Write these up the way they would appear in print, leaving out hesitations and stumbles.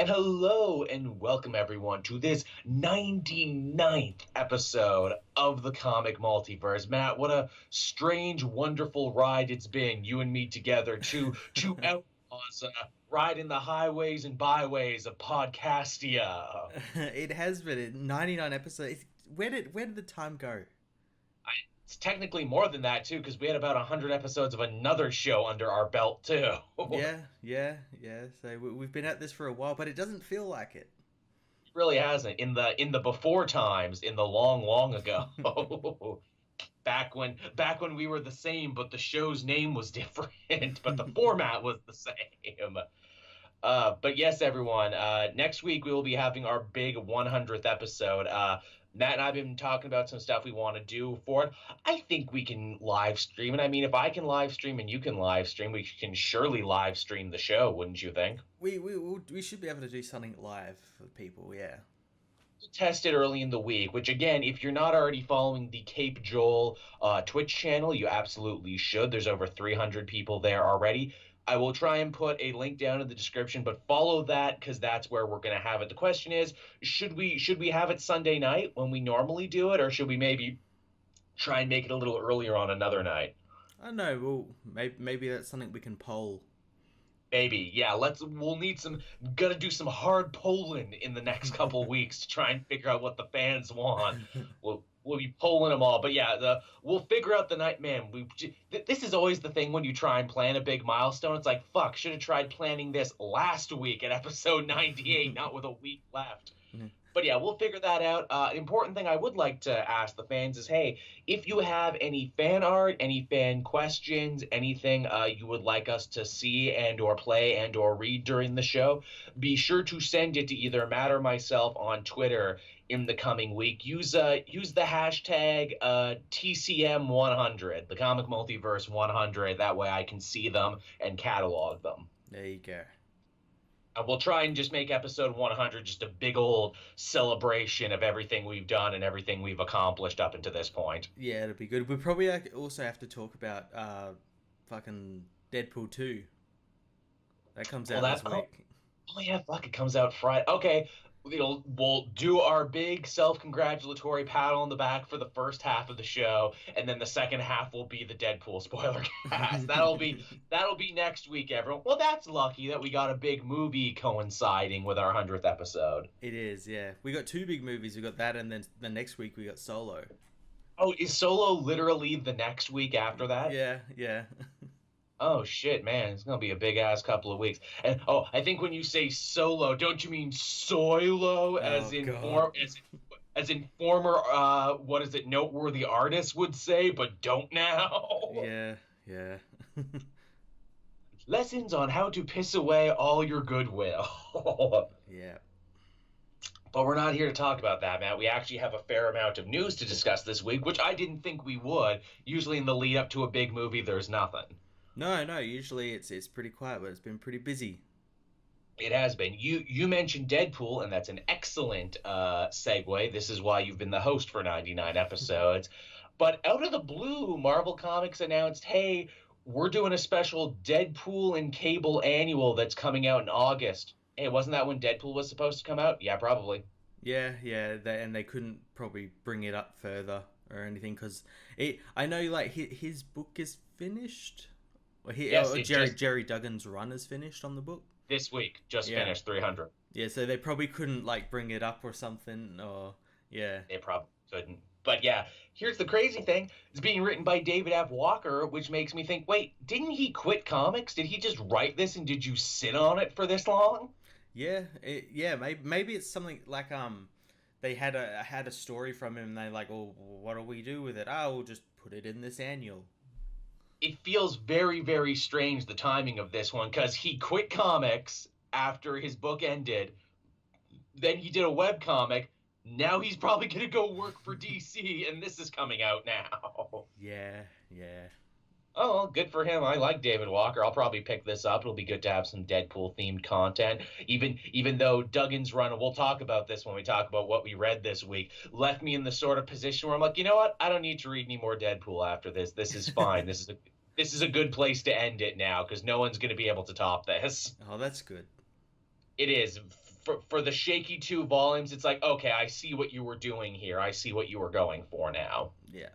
And hello and welcome everyone to this 99th episode of the comic multiverse. Matt, what a strange, wonderful ride it's been, you and me together, two outlaws riding the highways and byways of Podcastia. It has been 99 episodes. Where did the time go? It's technically more than that too, because we had about 100 episodes of another show under our belt too. Yeah. So we've been at this for a while, but it doesn't feel like it. Really hasn't in the before times, in the long ago. back when we were the same, but the show's name was different, but the format was the same. But yes, everyone. Next week we will be having our big 100th episode. Matt and I have been talking about some stuff we want to do for it. I think we can live stream it. I mean, if I can live stream and you can live stream, we can surely live stream the show, wouldn't you think? We should be able to do something live for people. Yeah. Test it early in the week, which again, if you're not already following the Cape Joel Twitch channel, you absolutely should. There's over 300 people there already. I will try and put a link down in the description, but follow that because that's where we're going to have it. The question is, should we have it Sunday night when we normally do it, or should we maybe try and make it a little earlier on another night? I don't know. Well, maybe that's something we can poll. Maybe, yeah. Gotta do some hard polling in the next couple weeks to try and figure out what the fans want. We'll be polling them all, but yeah, we'll figure out the night. Man, this is always the thing when you try and plan a big milestone. It's like, fuck, should have tried planning this last week at episode 98, not with a week left. But yeah, we'll figure that out. Important thing I would like to ask the fans is, hey, if you have any fan art, any fan questions, anything you would like us to see and or play and or read during the show, be sure to send it to either Matt or myself on Twitter in the coming week. Use the hashtag TCM100, the Comic Multiverse 100. That way I can see them and catalog them. There you go. We'll try and just make episode 100 just a big old celebration of everything we've done and everything we've accomplished up until this point. Yeah, it'll be good. We probably also have to talk about fucking Deadpool 2. That comes out this week. Oh yeah, fuck, it comes out Friday. Okay, we'll do our big self-congratulatory pat on the back for the first half of the show, and then the second half will be the Deadpool spoiler cast. That'll be next week, everyone. Well, that's lucky that we got a big movie coinciding with our 100th episode. It is, yeah. We got two big movies. We got that, and then the next week we got Solo. Oh, is Solo literally the next week after that? Yeah. Oh shit, man! It's gonna be a big ass couple of weeks. And I think when you say solo, don't you mean Soilo, as in former what is it, noteworthy artists would say, but don't now? Yeah. Lessons on how to piss away all your goodwill. Yeah. But we're not here to talk about that, Matt. We actually have a fair amount of news to discuss this week, which I didn't think we would. Usually in the lead up to a big movie, there's nothing. No. Usually it's pretty quiet, but it's been pretty busy. It has been. You mentioned Deadpool, and that's an excellent segue. This is why you've been the host for 99 episodes. But out of the blue, Marvel Comics announced, hey, we're doing a special Deadpool and Cable annual that's coming out in August. Hey, wasn't that when Deadpool was supposed to come out? Yeah, probably. Yeah. And they couldn't probably bring it up further or anything because I know like his book is finished. Jerry Duggan's run is finished on the book. This week, finished 300. Yeah, so they probably couldn't like bring it up or something, or yeah. They probably couldn't. But yeah, here's the crazy thing. It's being written by David F. Walker, which makes me think, wait, didn't he quit comics? Did he just write this and did you sit on it for this long? Yeah, maybe it's something like they had a story from him and they like, oh, what do we do with it? Oh, we'll just put it in this annual. It feels very, very strange, the timing of this one, because he quit comics after his book ended. Then he did a webcomic. Now he's probably going to go work for DC, and this is coming out now. Yeah. Oh, well, good for him. I like David Walker. I'll probably pick this up. It'll be good to have some Deadpool-themed content. Even though Duggan's run, and we'll talk about this when we talk about what we read this week, left me in the sort of position where I'm like, you know what? I don't need to read any more Deadpool after this. This is fine. This is a good place to end it now, because no one's going to be able to top this. Oh, that's good. It is for the shaky 2 volumes, it's like, okay, I see what you were doing here. I see what you were going for now. Yeah.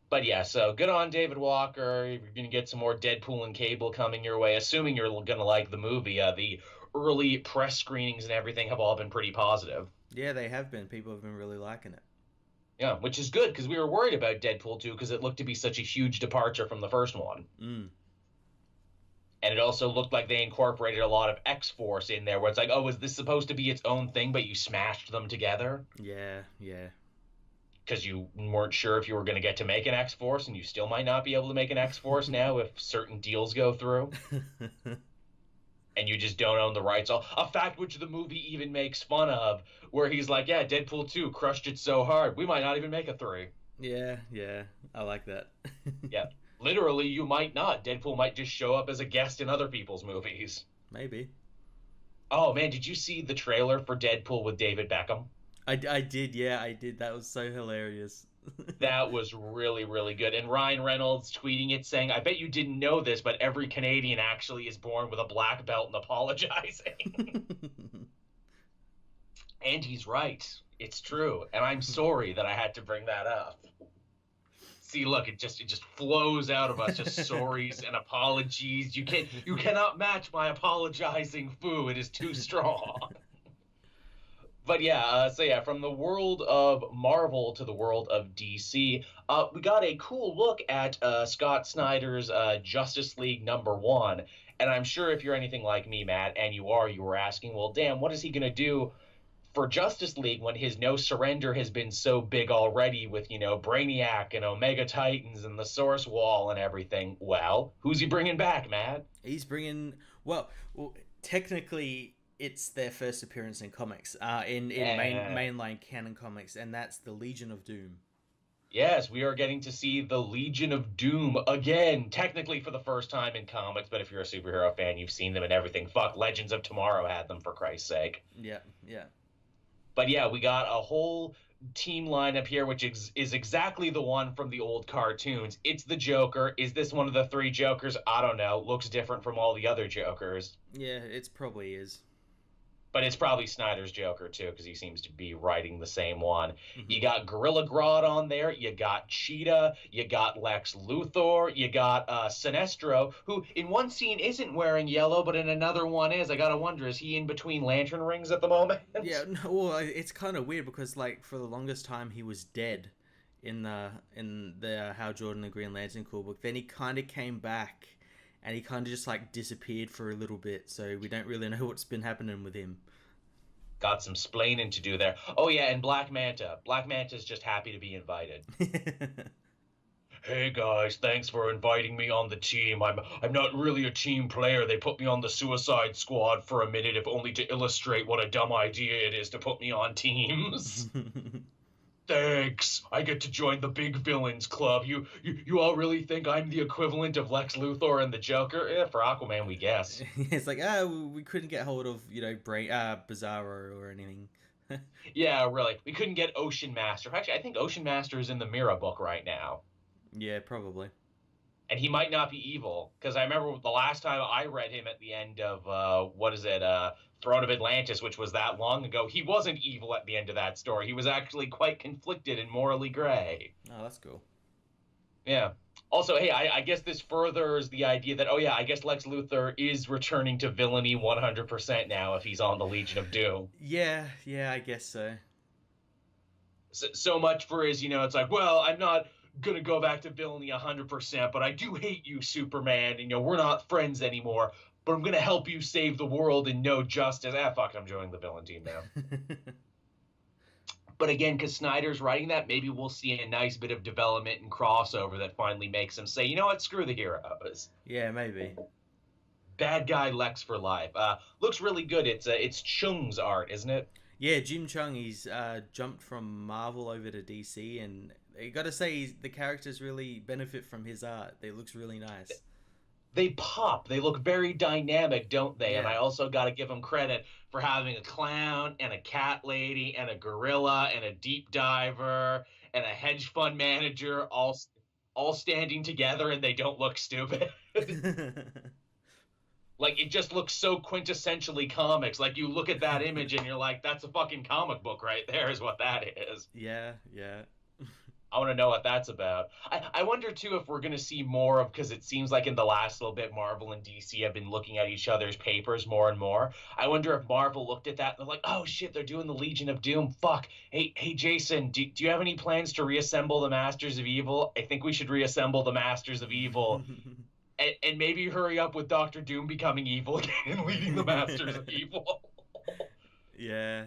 But yeah, so good on David Walker. You're going to get some more Deadpool and Cable coming your way, assuming you're going to like the movie. The early press screenings and everything have all been pretty positive. Yeah, they have been. People have been really liking it. Yeah, which is good, because we were worried about Deadpool 2 because it looked to be such a huge departure from the first one. Mm. And it also looked like they incorporated a lot of X-Force in there, where it's like, oh, is this supposed to be its own thing, but you smashed them together? Yeah, yeah. Because you weren't sure if you were going to get to make an X-Force, and you still might not be able to make an X-Force now if certain deals go through. And you just don't own the rights. A fact which the movie even makes fun of, where he's like, yeah, Deadpool 2 crushed it so hard, we might not even make a 3. Yeah, yeah. I like that. Yeah. Literally, you might not. Deadpool might just show up as a guest in other people's movies. Maybe. Oh, man, did you see the trailer for Deadpool with David Beckham? I did, yeah, I did. That was so hilarious. That was really, really good. And Ryan Reynolds tweeting it saying, I bet you didn't know this, but every Canadian actually is born with a black belt and apologizing. And he's right. It's true. And I'm sorry that I had to bring that up. See, look, it just flows out of us, just sorries and apologies. You cannot match my apologizing foo. It is too strong. But yeah, from the world of Marvel to the world of DC, we got a cool look at Scott Snyder's Justice League #1. And I'm sure if you're anything like me, Matt, and you were asking, well, damn, what is he going to do for Justice League when his No Surrender has been so big already with, Brainiac and Omega Titans and the Source Wall and everything? Well, who's he bringing back, Matt? He's bringing, well technically it's their first appearance in comics, in mainline canon comics, and that's the Legion of Doom. Yes, we are getting to see the Legion of Doom again, technically for the first time in comics, but if you're a superhero fan, you've seen them and everything. Fuck, Legends of Tomorrow had them, for Christ's sake. Yeah, yeah. But yeah, we got a whole team lineup here, which is exactly the one from the old cartoons. It's the Joker. Is this one of the 3 Jokers? I don't know. Looks different from all the other Jokers. Yeah, it probably is. But it's probably Snyder's Joker, too, because he seems to be writing the same one. Mm-hmm. You got Gorilla Grodd on there. You got Cheetah. You got Lex Luthor. You got Sinestro, who in one scene isn't wearing yellow, but in another one is. I gotta wonder, is he in between lantern rings at the moment? Yeah, no, well, it's kind of weird because, like, for the longest time, he was dead in the Hal Jordan the Green Lantern cool book. Then he kind of came back. And he kind of just, like, disappeared for a little bit, so we don't really know what's been happening with him. Got some splaining to do there. Oh, yeah, and Black Manta. Black Manta's just happy to be invited. Hey, guys, thanks for inviting me on the team. I'm not really a team player. They put me on the Suicide Squad for a minute, if only to illustrate what a dumb idea it is to put me on teams. Thanks. I get to join the big villains club. You all really think I'm the equivalent of Lex Luthor and the Joker? Yeah, for Aquaman, we guess. It's like, we couldn't get hold of, Bizarro or anything. Yeah, really. We couldn't get Ocean Master. Actually, I think Ocean Master is in the Mira book right now. Yeah, probably. And he might not be evil, because I remember the last time I read him at the end of, Throne of Atlantis, which was that long ago, he wasn't evil at the end of that story. He was actually quite conflicted and morally gray. Oh, that's cool. Yeah. Also, hey, I guess this furthers the idea that, I guess Lex Luthor is returning to villainy 100% now if he's on the Legion of Doom. Yeah, I guess so. So much for his, it's like, well, I'm not gonna go back to villainy 100%, but I do hate you, Superman, and, we're not friends anymore. But I'm going to help you save the world and know justice. Fuck, I'm joining the villain team now. But again, because Snyder's writing that, maybe we'll see a nice bit of development and crossover that finally makes him say, you know what, screw the heroes. Yeah, maybe. Bad guy Lex for life. Looks really good. It's Chung's art, isn't it? Yeah, Jim Chung, he's jumped from Marvel over to DC, and you got to say, the characters really benefit from his art. It looks really nice. They pop. They look very dynamic, don't they? Yeah. And I also got to give them credit for having a clown and a cat lady and a gorilla and a deep diver and a hedge fund manager all standing together, and they don't look stupid. Like, it just looks so quintessentially comics. Like, you look at that image and you're like, that's a fucking comic book right there is what that is. Yeah, yeah. I want to know what that's about. I wonder, too, if we're going to see more of, because it seems like in the last little bit, Marvel and DC have been looking at each other's papers more and more. I wonder if Marvel looked at that and they're like, oh, shit, they're doing the Legion of Doom. Fuck. Hey, Jason, do you have any plans to reassemble the Masters of Evil? I think we should reassemble the Masters of Evil. And maybe hurry up with Doctor Doom becoming evil again and leading the Masters of Evil. Yeah.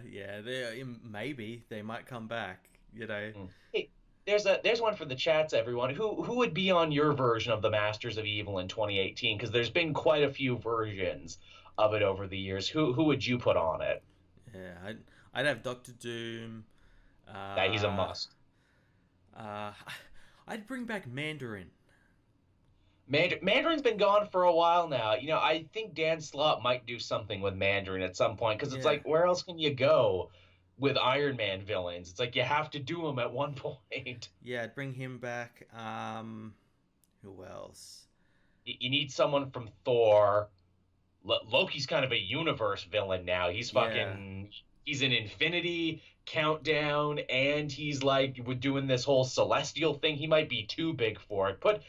Maybe they might come back. Hey, there's one for the chats, everyone. Who would be on your version of the Masters of Evil in 2018? Because there's been quite a few versions of it over the years. Who would you put on it? Yeah, I'd have Doctor Doom. That he's a must. I'd bring back Mandarin. Mandarin's been gone for a while now. I think Dan Slott might do something with Mandarin at some point, because it's like, where else can you go with Iron Man villains? It's like you have to do them at one point. Yeah, I'd bring him back. Who else? You need someone from Thor. Loki's kind of a universe villain now. He's fucking... Yeah. He's in Infinity, Countdown, and he's like, we're doing this whole Celestial thing. He might be too big for it.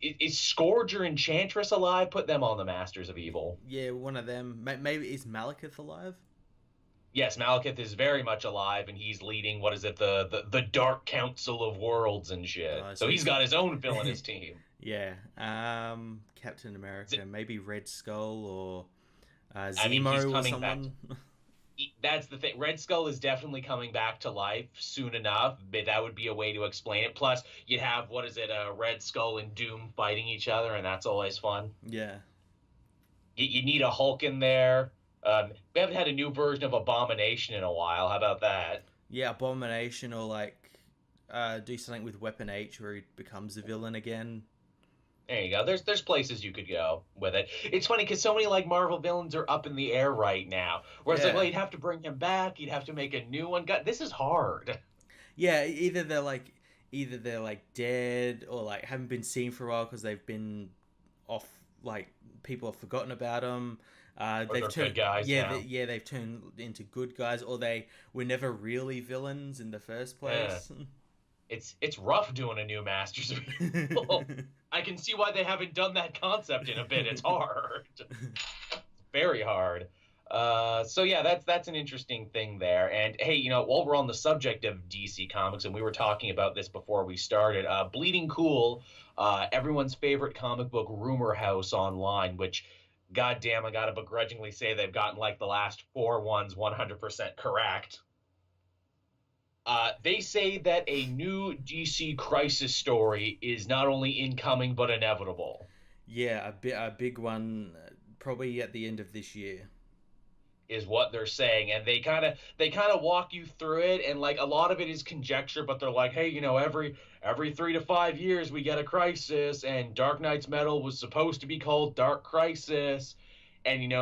Is Scourge or Enchantress alive? Put them on the Masters of Evil. Yeah, one of them. Maybe is Malekith alive? Yes, Malekith is very much alive, and he's leading, what is it, the Dark Council of Worlds and shit. So he's got his own villainous team. Yeah. Captain America, maybe Red Skull or Zemo or someone. That's the thing. Red Skull is definitely coming back to life soon enough, but that would be a way to explain it. Plus, you'd have, Red Skull and Doom fighting each other, and that's always fun. Yeah. You need a Hulk in there. We haven't had a new version of Abomination in a while. How about that? Yeah, Abomination, or do something with Weapon H where he becomes a villain again. There you go. There's places you could go with it. It's funny because so many Marvel villains are up in the air right now. Whereas you'd have to bring him back. You'd have to make a new one. God, this is hard. Yeah, either they're dead or haven't been seen for a while because they've been off. People have forgotten about them. They've turned good guys. They've turned into good guys, or they were never really villains in the first place. Yeah. It's rough doing a new Masters of Evil. I can see why they haven't done that concept in a bit. It's hard. It's very hard. So yeah, that's an interesting thing there. And hey, while we're on the subject of DC Comics, and we were talking about this before we started, Bleeding Cool, everyone's favorite comic book rumor house online, which, goddamn, I gotta begrudgingly say they've gotten the last 4 ones 100% correct. They say that a new DC Crisis story is not only incoming but inevitable. Yeah, a big one, probably at the end of this year, is what they're saying, and they kind of walk you through it, and a lot of it is conjecture, but they're like, hey, every 3 to 5 years we get a crisis, and Dark Knight's Metal was supposed to be called Dark Crisis. And,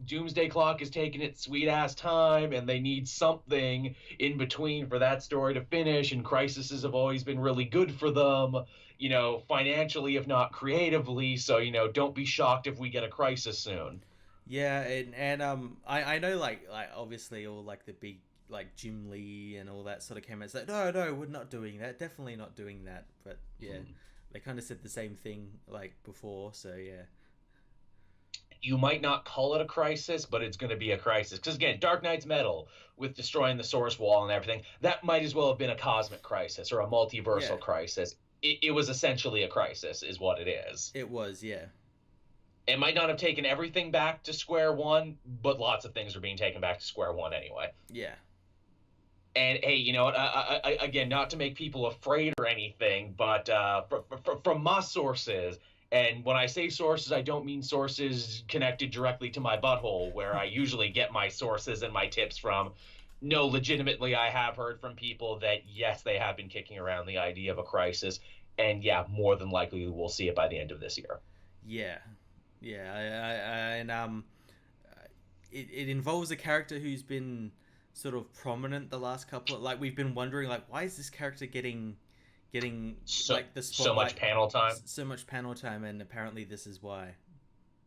Doomsday Clock is taking its sweet-ass time, and they need something in between for that story to finish, and crises have always been really good for them, financially, if not creatively, so, don't be shocked if we get a crisis soon. Yeah, and I know, obviously, all, the big, Jim Lee and all that sort of came out, it's no, we're not doing that, definitely not doing that, but, yeah, they kind of said the same thing, before, so, yeah. You might not call it a crisis, but it's going to be a crisis. Because, again, Dark Knight's Metal, with destroying the Source Wall and everything, that might as well have been a cosmic crisis or a multiversal crisis. It was essentially a crisis, is what it is. It was, yeah. It might not have taken everything back to square one, but lots of things are being taken back to square one anyway. Yeah. And, hey, you know what, again, not to make people afraid or anything, but from my sources... And when I say sources, I don't mean sources connected directly to my butthole, where I usually get my sources and my tips from. No, legitimately, I have heard from people that, yes, they have been kicking around the idea of a crisis. And, yeah, more than likely we'll see it by the end of this year. Yeah. Yeah. And it involves a character who's been sort of prominent the last couple of... we've been wondering, why is this character getting the spotlight, so much panel time, and apparently this is why.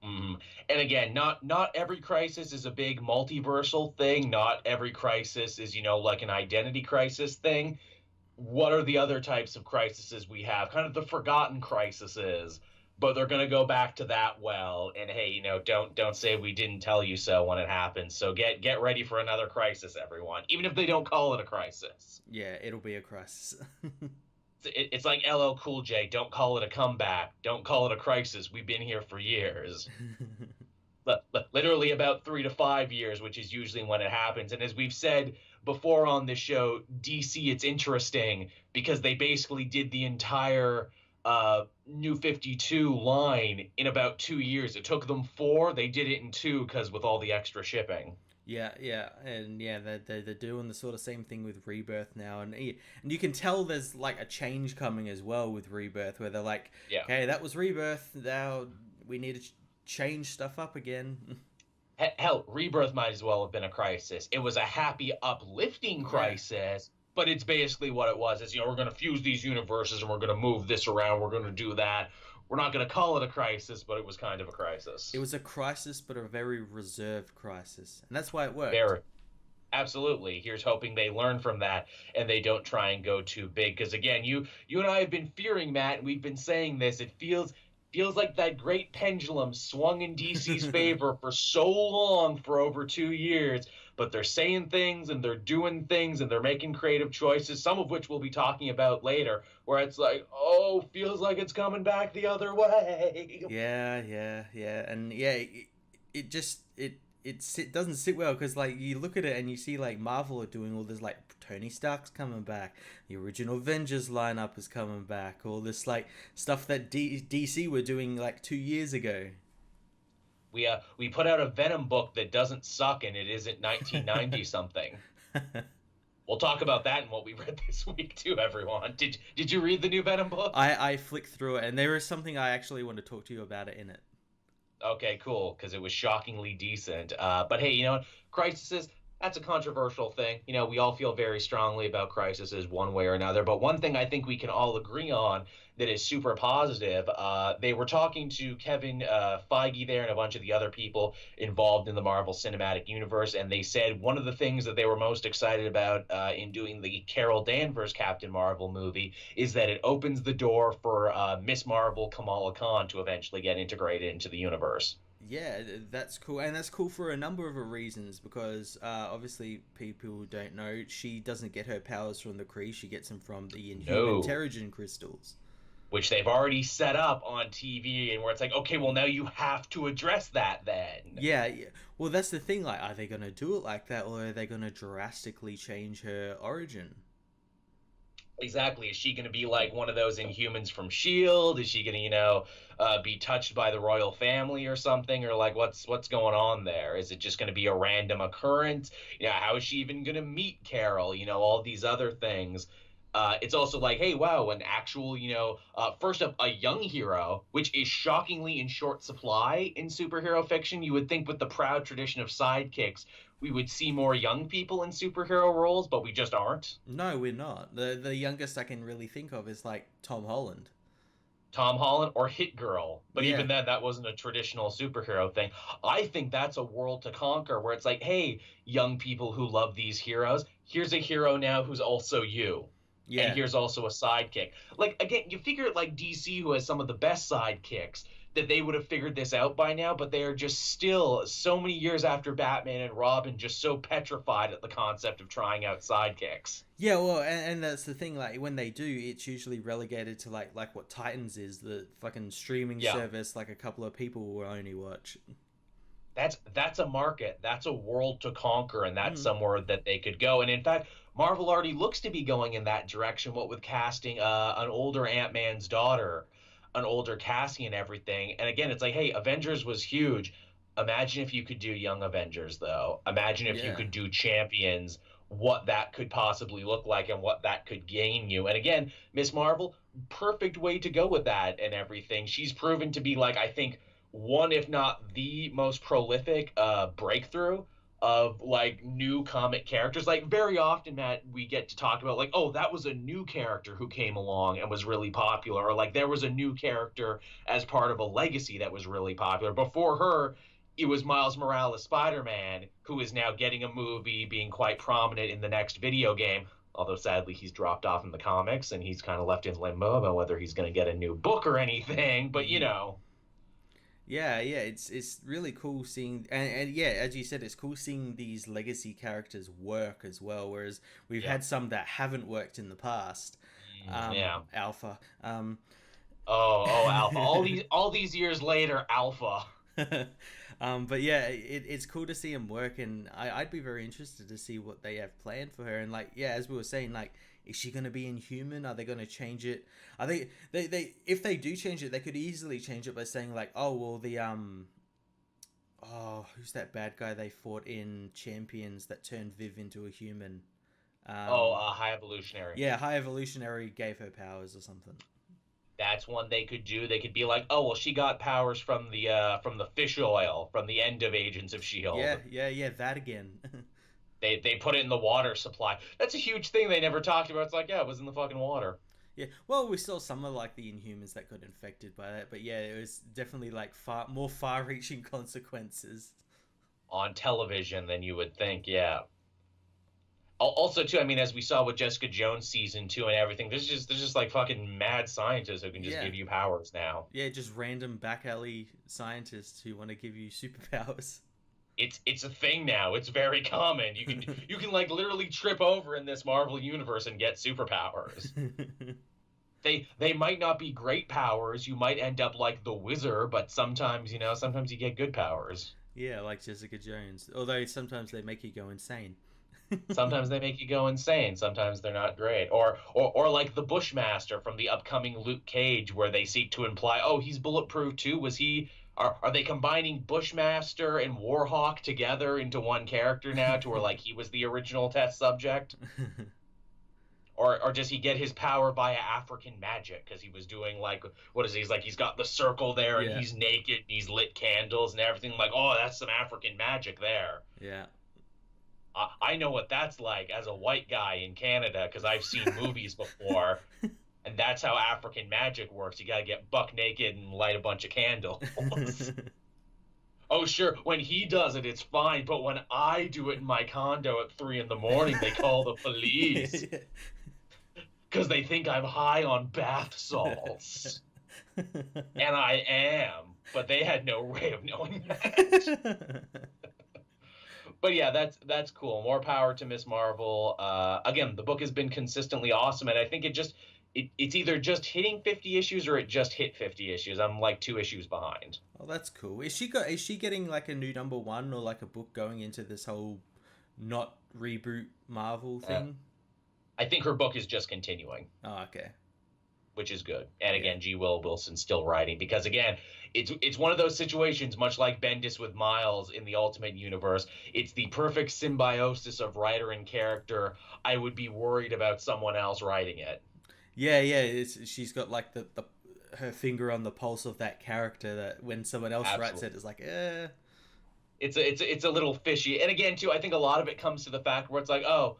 Mhm. And again, not every crisis is a big multiversal thing. Not every crisis is, like an identity crisis thing. What are the other types of crises we have? Kind of the forgotten crises, but they're going to go back to that well. And hey, don't say we didn't tell you so when it happens. So get ready for another crisis, everyone. Even if they don't call it a crisis. Yeah, it'll be a crisis. It's like LL Cool J. Don't call it a comeback. Don't call it a crisis. We've been here for years. Literally about 3 to 5 years, which is usually when it happens. And as we've said before on this show, DC, it's interesting because they basically did the entire New 52 line in about 2 years. It took them 4. They did it in 2 because with all the extra shipping. Yeah, and yeah, they're doing the sort of same thing with Rebirth now, and you can tell there's like a change coming as well with Rebirth, where they're like, yeah, okay, that was Rebirth, now we need to change stuff up again. Hell, Rebirth might as well have been a crisis. It was a happy, uplifting crisis, but it's basically what it was. It's, we're going to fuse these universes and we're going to move this around. We're going to do that. We're not going to call it a crisis, but it was kind of a crisis. It was a crisis, but a very reserved crisis. And that's why it worked. Absolutely. Here's hoping they learn from that and they don't try and go too big. Because, again, you and I have been fearing, Matt, and we've been saying this. It feels like that great pendulum swung in DC's favor for so long, for over 2 years. But they're saying things and they're doing things and they're making creative choices, some of which we'll be talking about later, where it's like, oh, feels like it's coming back the other way. Yeah. And yeah, it doesn't sit well, because like you look at it and you see like Marvel are doing all this, like Tony Stark's coming back, the original Avengers lineup is coming back, all this like stuff that DC were doing like 2 years ago. We put out a Venom book that doesn't suck, and it isn't 1990 something. We'll talk about that and what we read this week too, everyone. Did you read the new Venom book? I flicked through it, and there is something I actually want to talk to you about it in it. Okay, cool, because it was shockingly decent. But hey, crises, that's a controversial thing. We all feel very strongly about crises one way or another. But one thing I think we can all agree on that is super positive, they were talking to Kevin Feige there and a bunch of the other people involved in the Marvel Cinematic Universe, and they said one of the things that they were most excited about in doing the Carol Danvers Captain Marvel movie is that it opens the door for Ms.Marvel Kamala Khan to eventually get integrated into the universe. Yeah, that's cool, and that's cool for a number of reasons, because obviously people who don't know, she doesn't get her powers from the Kree, she gets them from the Inhuman Terrigen crystals. Which they've already set up on TV, and where it's like, okay, well, now you have to address that then. Yeah. Well, that's the thing, like, are they going to do it like that, or are they going to drastically change her origin? Exactly. Is she going to be like one of those Inhumans from S.H.I.E.L.D.? Is she going to, be touched by the royal family or something? Or like, what's going on there? Is it just going to be a random occurrence? How is she even going to meet Carol? All these other things. It's also like, hey, wow, an actual, first up, a young hero, which is shockingly in short supply in superhero fiction. You would think with the proud tradition of sidekicks, we would see more young people in superhero roles, but we just aren't. No, we're not. The youngest I can really think of is like Tom Holland. Tom Holland or Hit Girl. But even then, that wasn't a traditional superhero thing. I think that's a world to conquer where it's like, hey, young people who love these heroes, here's a hero now who's also you. Yeah. And here's also a sidekick. Like, again, you figure like DC, who has some of the best sidekicks, that they would have figured this out by now, but they are just still so many years after Batman and Robin, just so petrified at the concept of trying out sidekicks. Yeah, well, and that's the thing, like, when they do, it's usually relegated to like what Titans is, the fucking streaming service, like a couple of people will only watch. That's a market, that's a world to conquer, and that's somewhere that they could go. And in fact, Marvel already looks to be going in that direction, what with casting an older Ant-Man's daughter, an older Cassie and everything. And again, it's like, hey, Avengers was huge. Imagine if you could do Young Avengers, though. Imagine if you could do Champions, what that could possibly look like and what that could gain you. And again, Ms.Marvel, perfect way to go with that and everything. She's proven to be, like, I think, one, if not the most prolific breakthrough of like new comic characters. Like very often, Matt, we get to talk about like, oh, that was a new character who came along and was really popular, or like there was a new character as part of a legacy that was really popular. Before her, it was Miles Morales Spider-Man, who is now getting a movie, being quite prominent in the next video game. Although sadly he's dropped off in the comics and he's kind of left in limbo about whether he's going to get a new book or anything. But you know. Yeah, it's really cool seeing, and yeah, as you said, it's cool seeing these legacy characters work as well. Whereas we've had some that haven't worked in the past. Alpha. Alpha. All these years later, Alpha. But yeah, it's cool to see him work, and I'd be very interested to see what they have planned for her. And like, yeah, as we were saying, like, is she going to be Inhuman? Are they going to change it? I think they if they do change it, they could easily change it by saying like, oh well, the who's that bad guy they fought in Champions that turned Viv into a human? High Evolutionary. Yeah, High Evolutionary gave her powers or something. That's one they could do. They could be like, oh well, she got powers from the fish oil from the end of Agents of S.H.I.E.L.D. Yeah, that again. They put it in the water supply. That's a huge thing they never talked about. It's like, yeah, it was in the fucking water. Yeah, well, we saw some of like the Inhumans that got infected by that, but yeah, it was definitely like more far-reaching consequences on television than you would think. Yeah. Also, too, I mean, as we saw with Jessica Jones season 2 and everything, there's just like fucking mad scientists who can just give you powers now. Yeah, just random back alley scientists who want to give you superpowers. It's a thing now. It's very common. You can like literally trip over in this Marvel universe and get superpowers. They might not be great powers. You might end up like the Wizard, but sometimes you get good powers. Yeah, like Jessica Jones. Although sometimes they make you go insane. Sometimes they make you go insane. Sometimes they're not great. Or like the Bushmaster from the upcoming Luke Cage, where they seek to imply, oh, he's bulletproof too. Was he? Are they combining Bushmaster and Warhawk together into one character now, to where like he was the original test subject? Or does he get his power via African magic? Because he was doing like, what is he? He's like, he's got the circle there and he's naked and he's lit candles and everything. I'm like, oh, that's some African magic there. Yeah. I know what that's like as a white guy in Canada, because I've seen movies before, and that's how African magic works. You gotta get buck naked and light a bunch of candles. Oh, sure, when he does it, it's fine, but when I do it in my condo at 3 a.m, they call the police. Because they think I'm high on bath salts. And I am, but they had no way of knowing that. But yeah, that's cool. More power to Ms.Marvel. Again, the book has been consistently awesome, and I think it's either just hitting 50 issues or it just hit 50 issues. I'm like 2 issues behind. Oh, that's cool. Is she getting like a new #1 or like a book going into this whole not reboot Marvel thing? I think her book is just continuing. Oh, okay. Which is good. And again, G. Will Wilson's still writing, because again, it's one of those situations, much like Bendis with Miles in the Ultimate Universe. It's the perfect symbiosis of writer and character. I would be worried about someone else writing it. Yeah. She's got like the her finger on the pulse of that character, that when someone else writes it, it's like, It's a little fishy. And again, too, I think a lot of it comes to the fact where it's like, oh,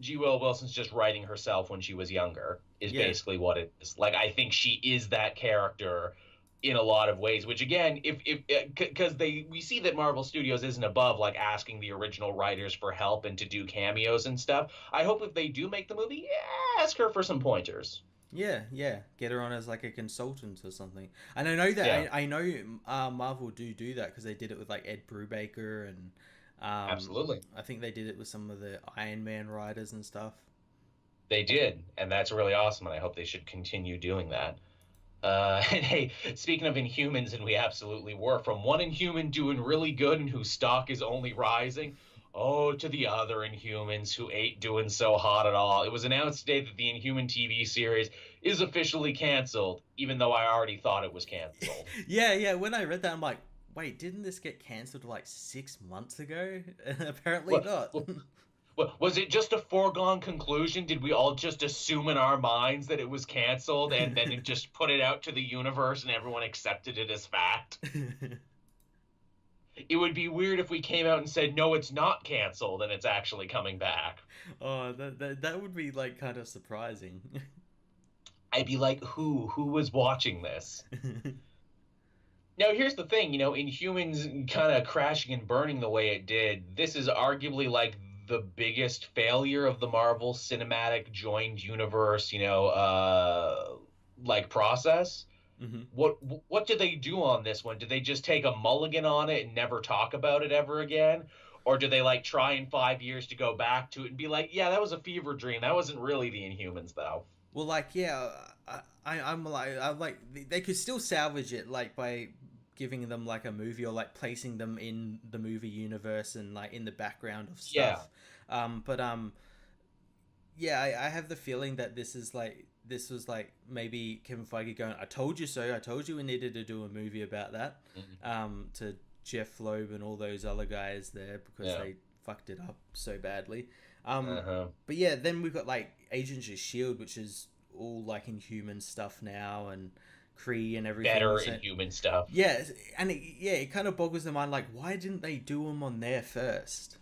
G. Will Wilson's just writing herself when she was younger, is basically what it is. Like, I think she is that character in a lot of ways, which again, because we see that Marvel Studios isn't above like asking the original writers for help and to do cameos and stuff. I hope if they do make the movie, ask her for some pointers. Yeah, get her on as like a consultant or something. And I know that I know Marvel do that, because they did it with like Ed Brubaker and absolutely. I think they did it with some of the Iron Man writers and stuff. They did, and that's really awesome, and I hope they should continue doing that. And hey, speaking of Inhumans, and we absolutely were, from one Inhuman doing really good and whose stock is only rising, to the other Inhumans who ain't doing so hot at all. It was announced today that the Inhuman TV series is officially canceled, even though I already thought it was canceled. Yeah, when I read that, I'm like, wait, didn't this get cancelled like 6 months ago? Apparently not. Was it just a foregone conclusion? Did we all just assume in our minds that it was canceled, and then it just put it out to the universe and everyone accepted it as fact? It would be weird if we came out and said, no, it's not canceled and it's actually coming back. Oh, that would be like kind of surprising. I'd be like, who was watching this? Now, here's the thing, Inhumans kind of crashing and burning the way it did, this is arguably like the biggest failure of the Marvel Cinematic Joined Universe, like process. Mm-hmm. What did they do on this one? Did they just take a mulligan on it and never talk about it ever again? Or do they like try in 5 years to go back to it and be like, yeah, that was a fever dream. That wasn't really the Inhumans, though. Well, like, yeah, I'm like, they could still salvage it, like, by giving them, like, a movie or, like, placing them in the movie universe and, like, in the background of stuff. Yeah. I have the feeling that this was, like, maybe Kevin Feige going, I told you so, I told you we needed to do a movie about that, to Jeff Loeb and all those other guys there, because they fucked it up so badly. But yeah, then we've got like Agents of S.H.I.E.L.D., which is all like Inhuman stuff now, and Kree and everything. Better Inhuman stuff. Yeah, and it kind of boggles the mind, like, why didn't they do them on there first?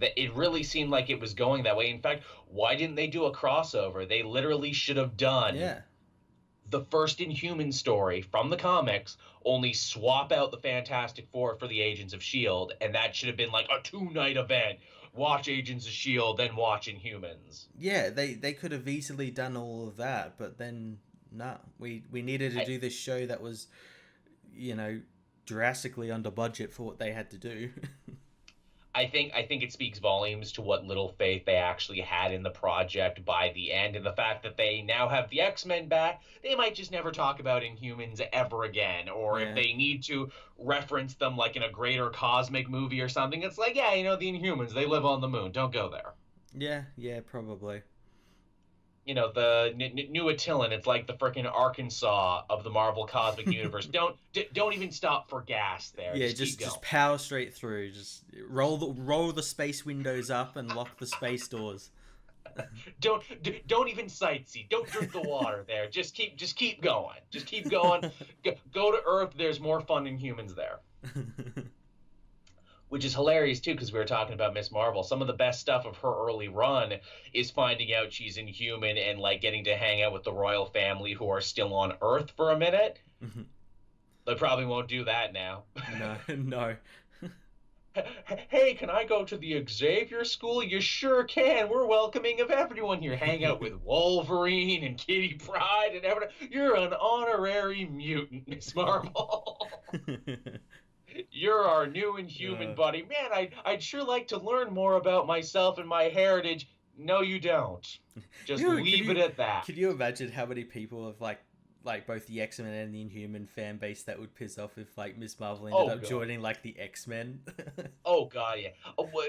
It really seemed like it was going that way. In fact, why didn't they do a crossover? They literally should have done the first Inhuman story from the comics, only swap out the Fantastic Four for the Agents of S.H.I.E.L.D., and that should have been like a 2-night event. Watch Agents of S.H.I.E.L.D., then watch Inhumans. Yeah, they could have easily done all of that, but then, nah. We needed to do this show that was, drastically under budget for what they had to do. I think it speaks volumes to what little faith they actually had in the project by the end, and the fact that they now have the X-Men back, they might just never talk about Inhumans ever again, or if they need to reference them like in a greater cosmic movie or something, it's like, the Inhumans, they live on the moon, don't go there. Yeah, probably. The New Attilan, it's like the freaking Arkansas of the Marvel Cosmic Universe. Don't even stop for gas there. Yeah, just power straight through. Just roll the space windows up and lock the space doors. Don't even sightsee. Don't drink the water there. Just keep going. Just keep going. Go to Earth. There's more fun Inhumans there. Which is hilarious, too, because we were talking about Ms.Marvel. Some of the best stuff of her early run is finding out she's Inhuman and, like, getting to hang out with the royal family who are still on Earth for a minute. They probably won't do that now. No. Hey, can I go to the Xavier School? You sure can. We're welcoming of everyone here. Hang out with Wolverine and Kitty Pryde and everyone. You're an honorary mutant, Ms.Marvel. You're our new Inhuman buddy. Man, I'd sure like to learn more about myself and my heritage. No, you don't. Just leave it at that. Can you imagine how many people have like both the X-Men and the Inhuman fan base that would piss off if like Ms.Marvel ended up joining like the X-Men? Oh god, yeah.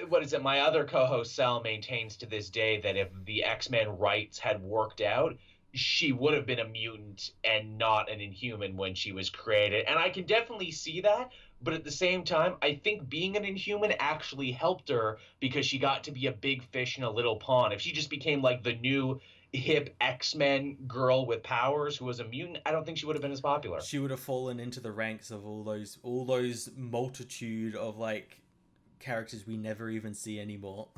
What is it? My other co-host Sal maintains to this day that if the X-Men rights had worked out, she would have been a mutant and not an Inhuman when she was created. And I can definitely see that. But at the same time, I think being an Inhuman actually helped her because she got to be a big fish in a little pond. If she just became like the new hip X-Men girl with powers who was a mutant, I don't think she would have been as popular. She would have fallen into the ranks of all those multitude of like characters we never even see anymore.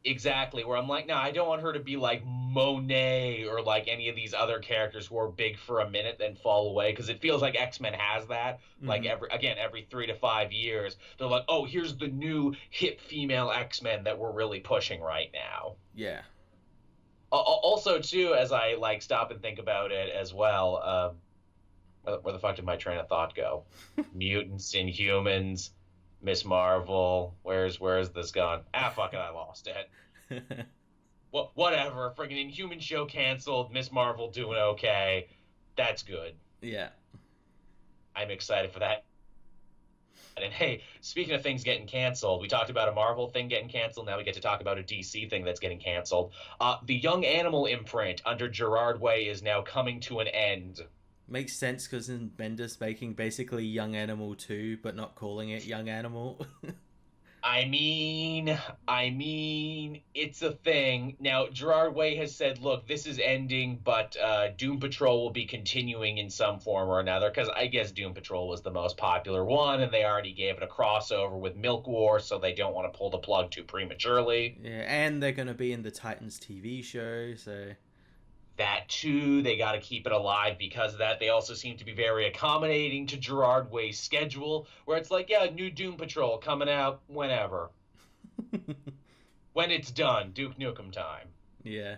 Exactly, where I'm like, no, I don't want her to be like Monet or like any of these other characters who are big for a minute then fall away, because it feels like X-Men has that. Like every 3 to 5 years, they're like, oh, here's the new hip female X-Men that we're really pushing right now. Yeah. Also, too, as I like stop and think about it as well, where the fuck did my train of thought go? Mutants, Inhumans, Ms.Marvel, where's this gone? Fuck it, I lost it. Whatever, friggin' Inhuman show canceled, Ms.Marvel doing okay. That's good. Yeah. I'm excited for that. And hey, speaking of things getting canceled, we talked about a Marvel thing getting canceled, now we get to talk about a DC thing that's getting canceled. The Young Animal imprint under Gerard Way is now coming to an end. Makes sense, because in Bendis making basically Young Animal 2, but not calling it Young Animal. It's a thing. Now, Gerard Way has said, look, this is ending, but Doom Patrol will be continuing in some form or another, because I guess Doom Patrol was the most popular one, and they already gave it a crossover with Milk War, so they don't want to pull the plug too prematurely. Yeah, and they're going to be in the Titans TV show, so... That too, they got to keep it alive because of that. They also seem to be very accommodating to Gerard Way's schedule, where it's like, yeah, new Doom Patrol coming out whenever. When it's done, Duke Nukem time. Yeah.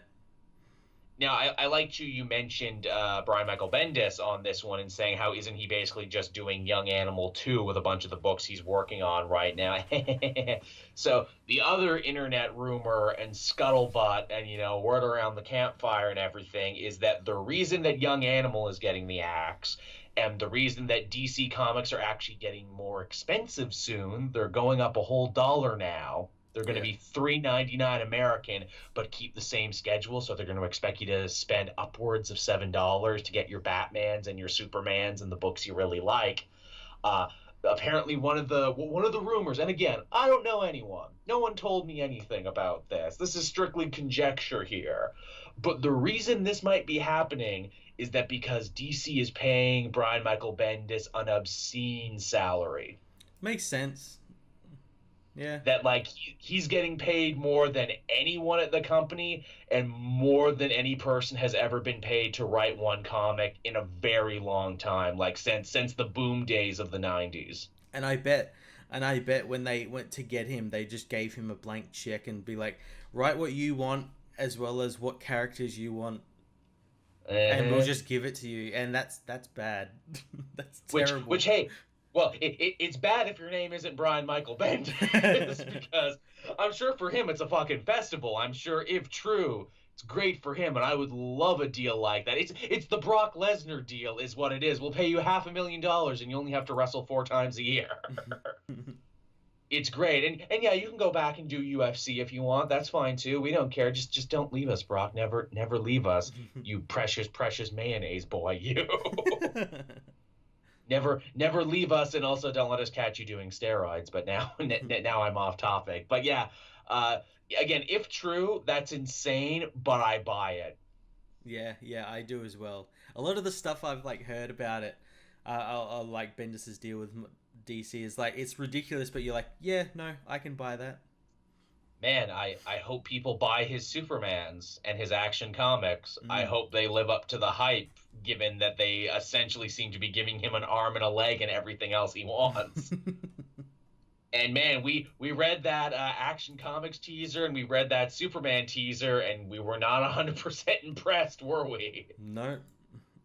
Now, I liked you mentioned Brian Michael Bendis on this one and saying how isn't he basically just doing Young Animal 2 with a bunch of the books he's working on right now. So the other internet rumor and scuttlebutt and, word around the campfire and everything is that the reason that Young Animal is getting the axe and the reason that DC Comics are actually getting more expensive soon, they're going up a whole $1 now. They're going to be $3.99 American, but keep the same schedule. So they're going to expect you to spend upwards of $7 to get your Batmans and your Supermans and the books you really like. Apparently, one of the rumors, and again, I don't know anyone. No one told me anything about this. This is strictly conjecture here. But the reason this might be happening is that because DC is paying Brian Michael Bendis an obscene salary. Makes sense. Yeah. That, he's getting paid more than anyone at the company and more than any person has ever been paid to write one comic in a very long time, since the boom days of the 90s. And I bet when they went to get him, they just gave him a blank check and be like, write what you want as well as what characters you want. And we'll just give it to you. And that's bad. That's terrible. Which, hey... Well, it's bad if your name isn't Brian Michael Bendis, because I'm sure for him it's a fucking festival. I'm sure, if true, it's great for him, and I would love a deal like that. It's the Brock Lesnar deal is what it is. We'll pay you $500,000, and you only have to wrestle 4 times a year. It's great. And yeah, you can go back and do UFC if you want. That's fine, too. We don't care. Just don't leave us, Brock. Never leave us, you precious, precious mayonnaise boy, you. Never leave us, and also don't let us catch you doing steroids. But now I'm off topic. But yeah, again, if true, that's insane, but I buy it. Yeah, I do as well. A lot of the stuff I've heard about it, I'll like Bendis's deal with DC is it's ridiculous, but you're like, yeah, no, I can buy that. Man, I hope people buy his Supermans and his Action Comics. I hope they live up to the hype, given that they essentially seem to be giving him an arm and a leg and everything else he wants. And man, we read that Action Comics teaser and we read that Superman teaser, and we were not 100% impressed, were we? No.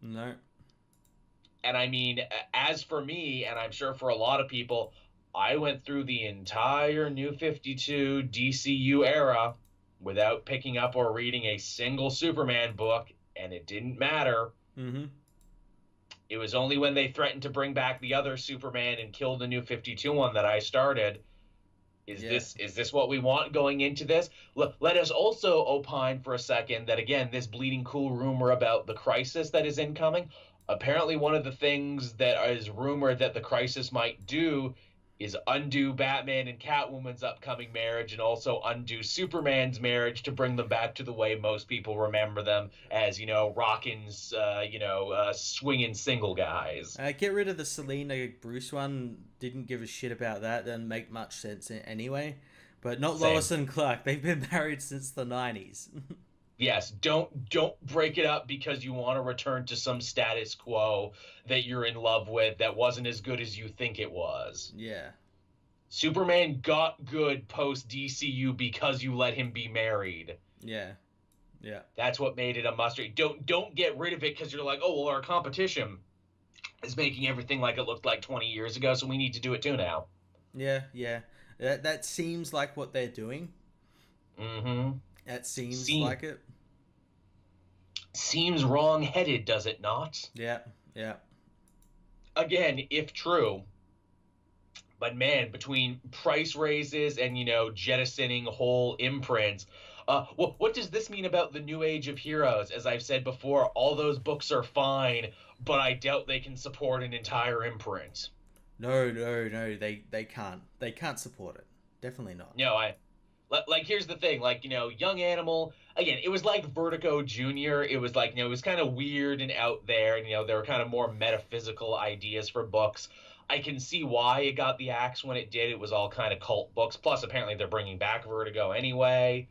And I mean, as for me, and I'm sure for a lot of people, I went through the entire New 52 DCU era without picking up or reading a single Superman book, and it didn't matter. Mm-hmm. It was only when they threatened to bring back the other Superman and kill the New 52 one that I started. Is this what we want going into this? Let us also opine for a second that, again, this bleeding cool rumor about the Crisis that is incoming, apparently one of the things that is rumored that the Crisis might do is undo Batman and Catwoman's upcoming marriage and also undo Superman's marriage to bring them back to the way most people remember them as, rockin', swinging single guys. Get rid of the Selena Bruce one. Didn't give a shit about that. Doesn't make much sense anyway. But not Same. Lois and Clark. They've been married since the 90s. Yes, don't break it up because you want to return to some status quo that you're in love with that wasn't as good as you think it was. Yeah. Superman got good post DCU because you let him be married. Yeah. That's what made it a must-read. Don't get rid of it because you're like, oh, well, our competition is making everything like it looked like 20 years ago, so we need to do it too now. Yeah. That seems like what they're doing. Mm-hmm. That seems like it. Seems wrong-headed, does it not? Yeah. Again, if true. But man, between price raises and, jettisoning whole imprints, what does this mean about the new age of heroes? As I've said before, all those books are fine, but I doubt they can support an entire imprint. No, they can't. They can't support it. definitely not. No, like, here's the thing, like, Young Animal, again, it was like Vertigo Jr. It was like, it was kind of weird and out there, and, there were kind of more metaphysical ideas for books. I can see why it got the axe when it did. It was all kind of cult books. Plus, apparently, they're bringing back Vertigo anyway.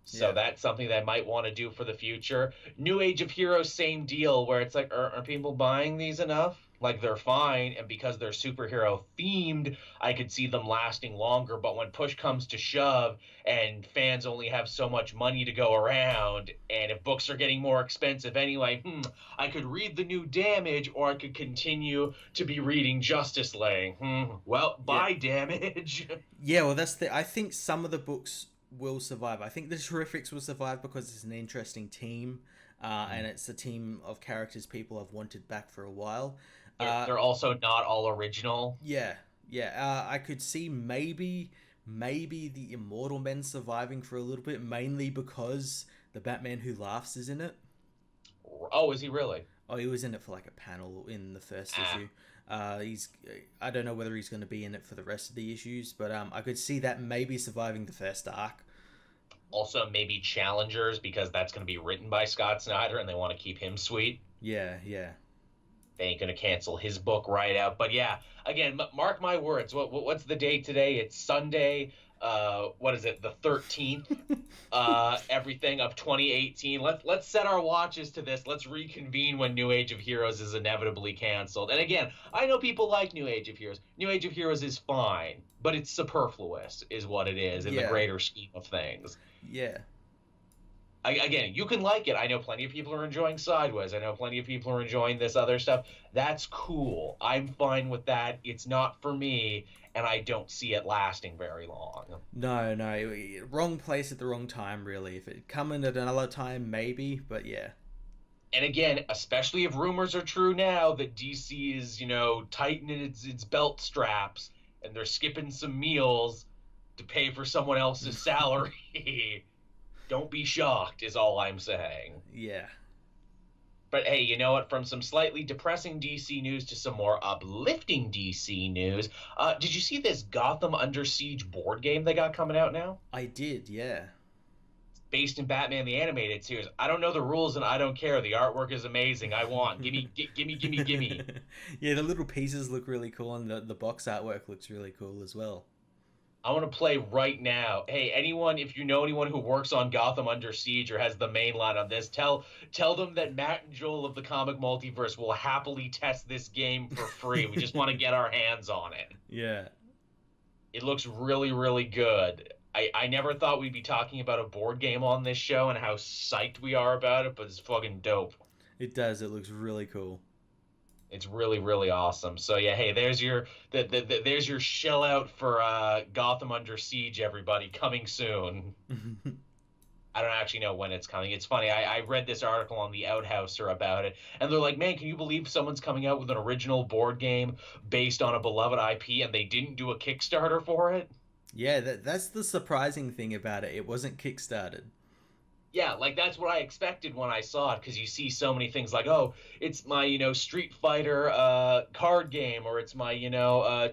So that's something that I might want to do for the future. New Age of Heroes, same deal, where it's like, are people buying these enough? Like, they're fine, and because they're superhero themed, I could see them lasting longer. But when push comes to shove, and fans only have so much money to go around, and if books are getting more expensive anyway, I could read the new Damage, or I could continue to be reading Justice League. Well, buy Damage. Yeah, well, I think some of the books will survive. I think the Terrifics will survive because it's an interesting team, and it's a team of characters people have wanted back for a while. They're also not all original. Yeah. I could see maybe the Immortal Men surviving for a little bit, mainly because the Batman Who Laughs is in it. Oh, is he really? Oh, he was in it for like a panel in the first issue. I don't know whether he's going to be in it for the rest of the issues, but I could see that maybe surviving the first arc. Also, maybe Challengers, because that's going to be written by Scott Snyder, and they want to keep him sweet. Yeah. They ain't going to cancel his book right out. But yeah, again, mark my words. What's the date today? It's Sunday. What is it? The 13th. Everything of 2018. Let's set our watches to this. Let's reconvene when New Age of Heroes is inevitably canceled. And again, I know people like New Age of Heroes. New Age of Heroes is fine, but it's superfluous, is what it is in the greater scheme of things. Yeah. Again, you can like it. I know plenty of people are enjoying Sideways. I know plenty of people are enjoying this other stuff. That's cool. I'm fine with that. It's not for me, and I don't see it lasting very long. No. Wrong place at the wrong time, really. If it come in at another time, maybe, but yeah. And again, especially if rumors are true now that DC is, tightening its belt straps, and they're skipping some meals to pay for someone else's salary. Don't be shocked, is all I'm saying. Yeah. But hey, you know what? From some slightly depressing DC news to some more uplifting DC news, did you see this Gotham Under Siege board game they got coming out now? I did, yeah. It's based in Batman the Animated Series. I don't know the rules and I don't care. The artwork is amazing. I want. Gimme. Yeah, the little pieces look really cool, and the box artwork looks really cool as well. I want to play right now. Hey, anyone, if you know anyone who works on Gotham Under Siege or has the main line on this, tell them that Matt and Joel of the Comic Multiverse will happily test this game for free. We just want to get our hands on it. Yeah. It looks really, really good. I never thought we'd be talking about a board game on this show and how psyched we are about it, but it's fucking dope. It does. It looks really cool. It's really, really awesome. So yeah, hey, there's your there's your shell out for Gotham Under Siege, everybody, coming soon. I don't actually know when it's coming. It's funny. I read this article on the Outhouser about it, and they're like, man, can you believe someone's coming out with an original board game based on a beloved IP, and they didn't do a Kickstarter for it? Yeah, that's the surprising thing about it. It wasn't Kickstarted. Yeah, like, that's what I expected when I saw it, because you see so many things like, oh, it's my, Street Fighter card game, or it's my,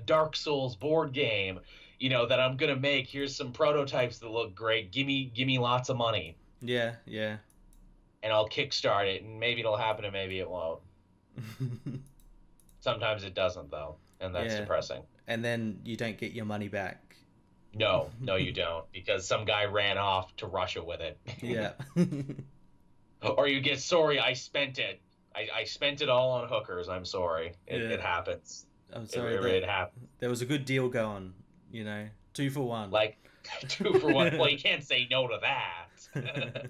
Dark Souls board game, that I'm going to make. Here's some prototypes that look great. Give me lots of money. Yeah. And I'll kickstart it, and maybe it'll happen and maybe it won't. Sometimes it doesn't, though, and that's depressing. And then you don't get your money back. No, you don't, because some guy ran off to Russia with it. Yeah. Or you get, sorry, I spent it. I spent it all on hookers. I'm sorry. It happens. I'm sorry. It happens. There was a good deal going, 2 for 1. Like, 2 for 1. Well, you can't say no to that.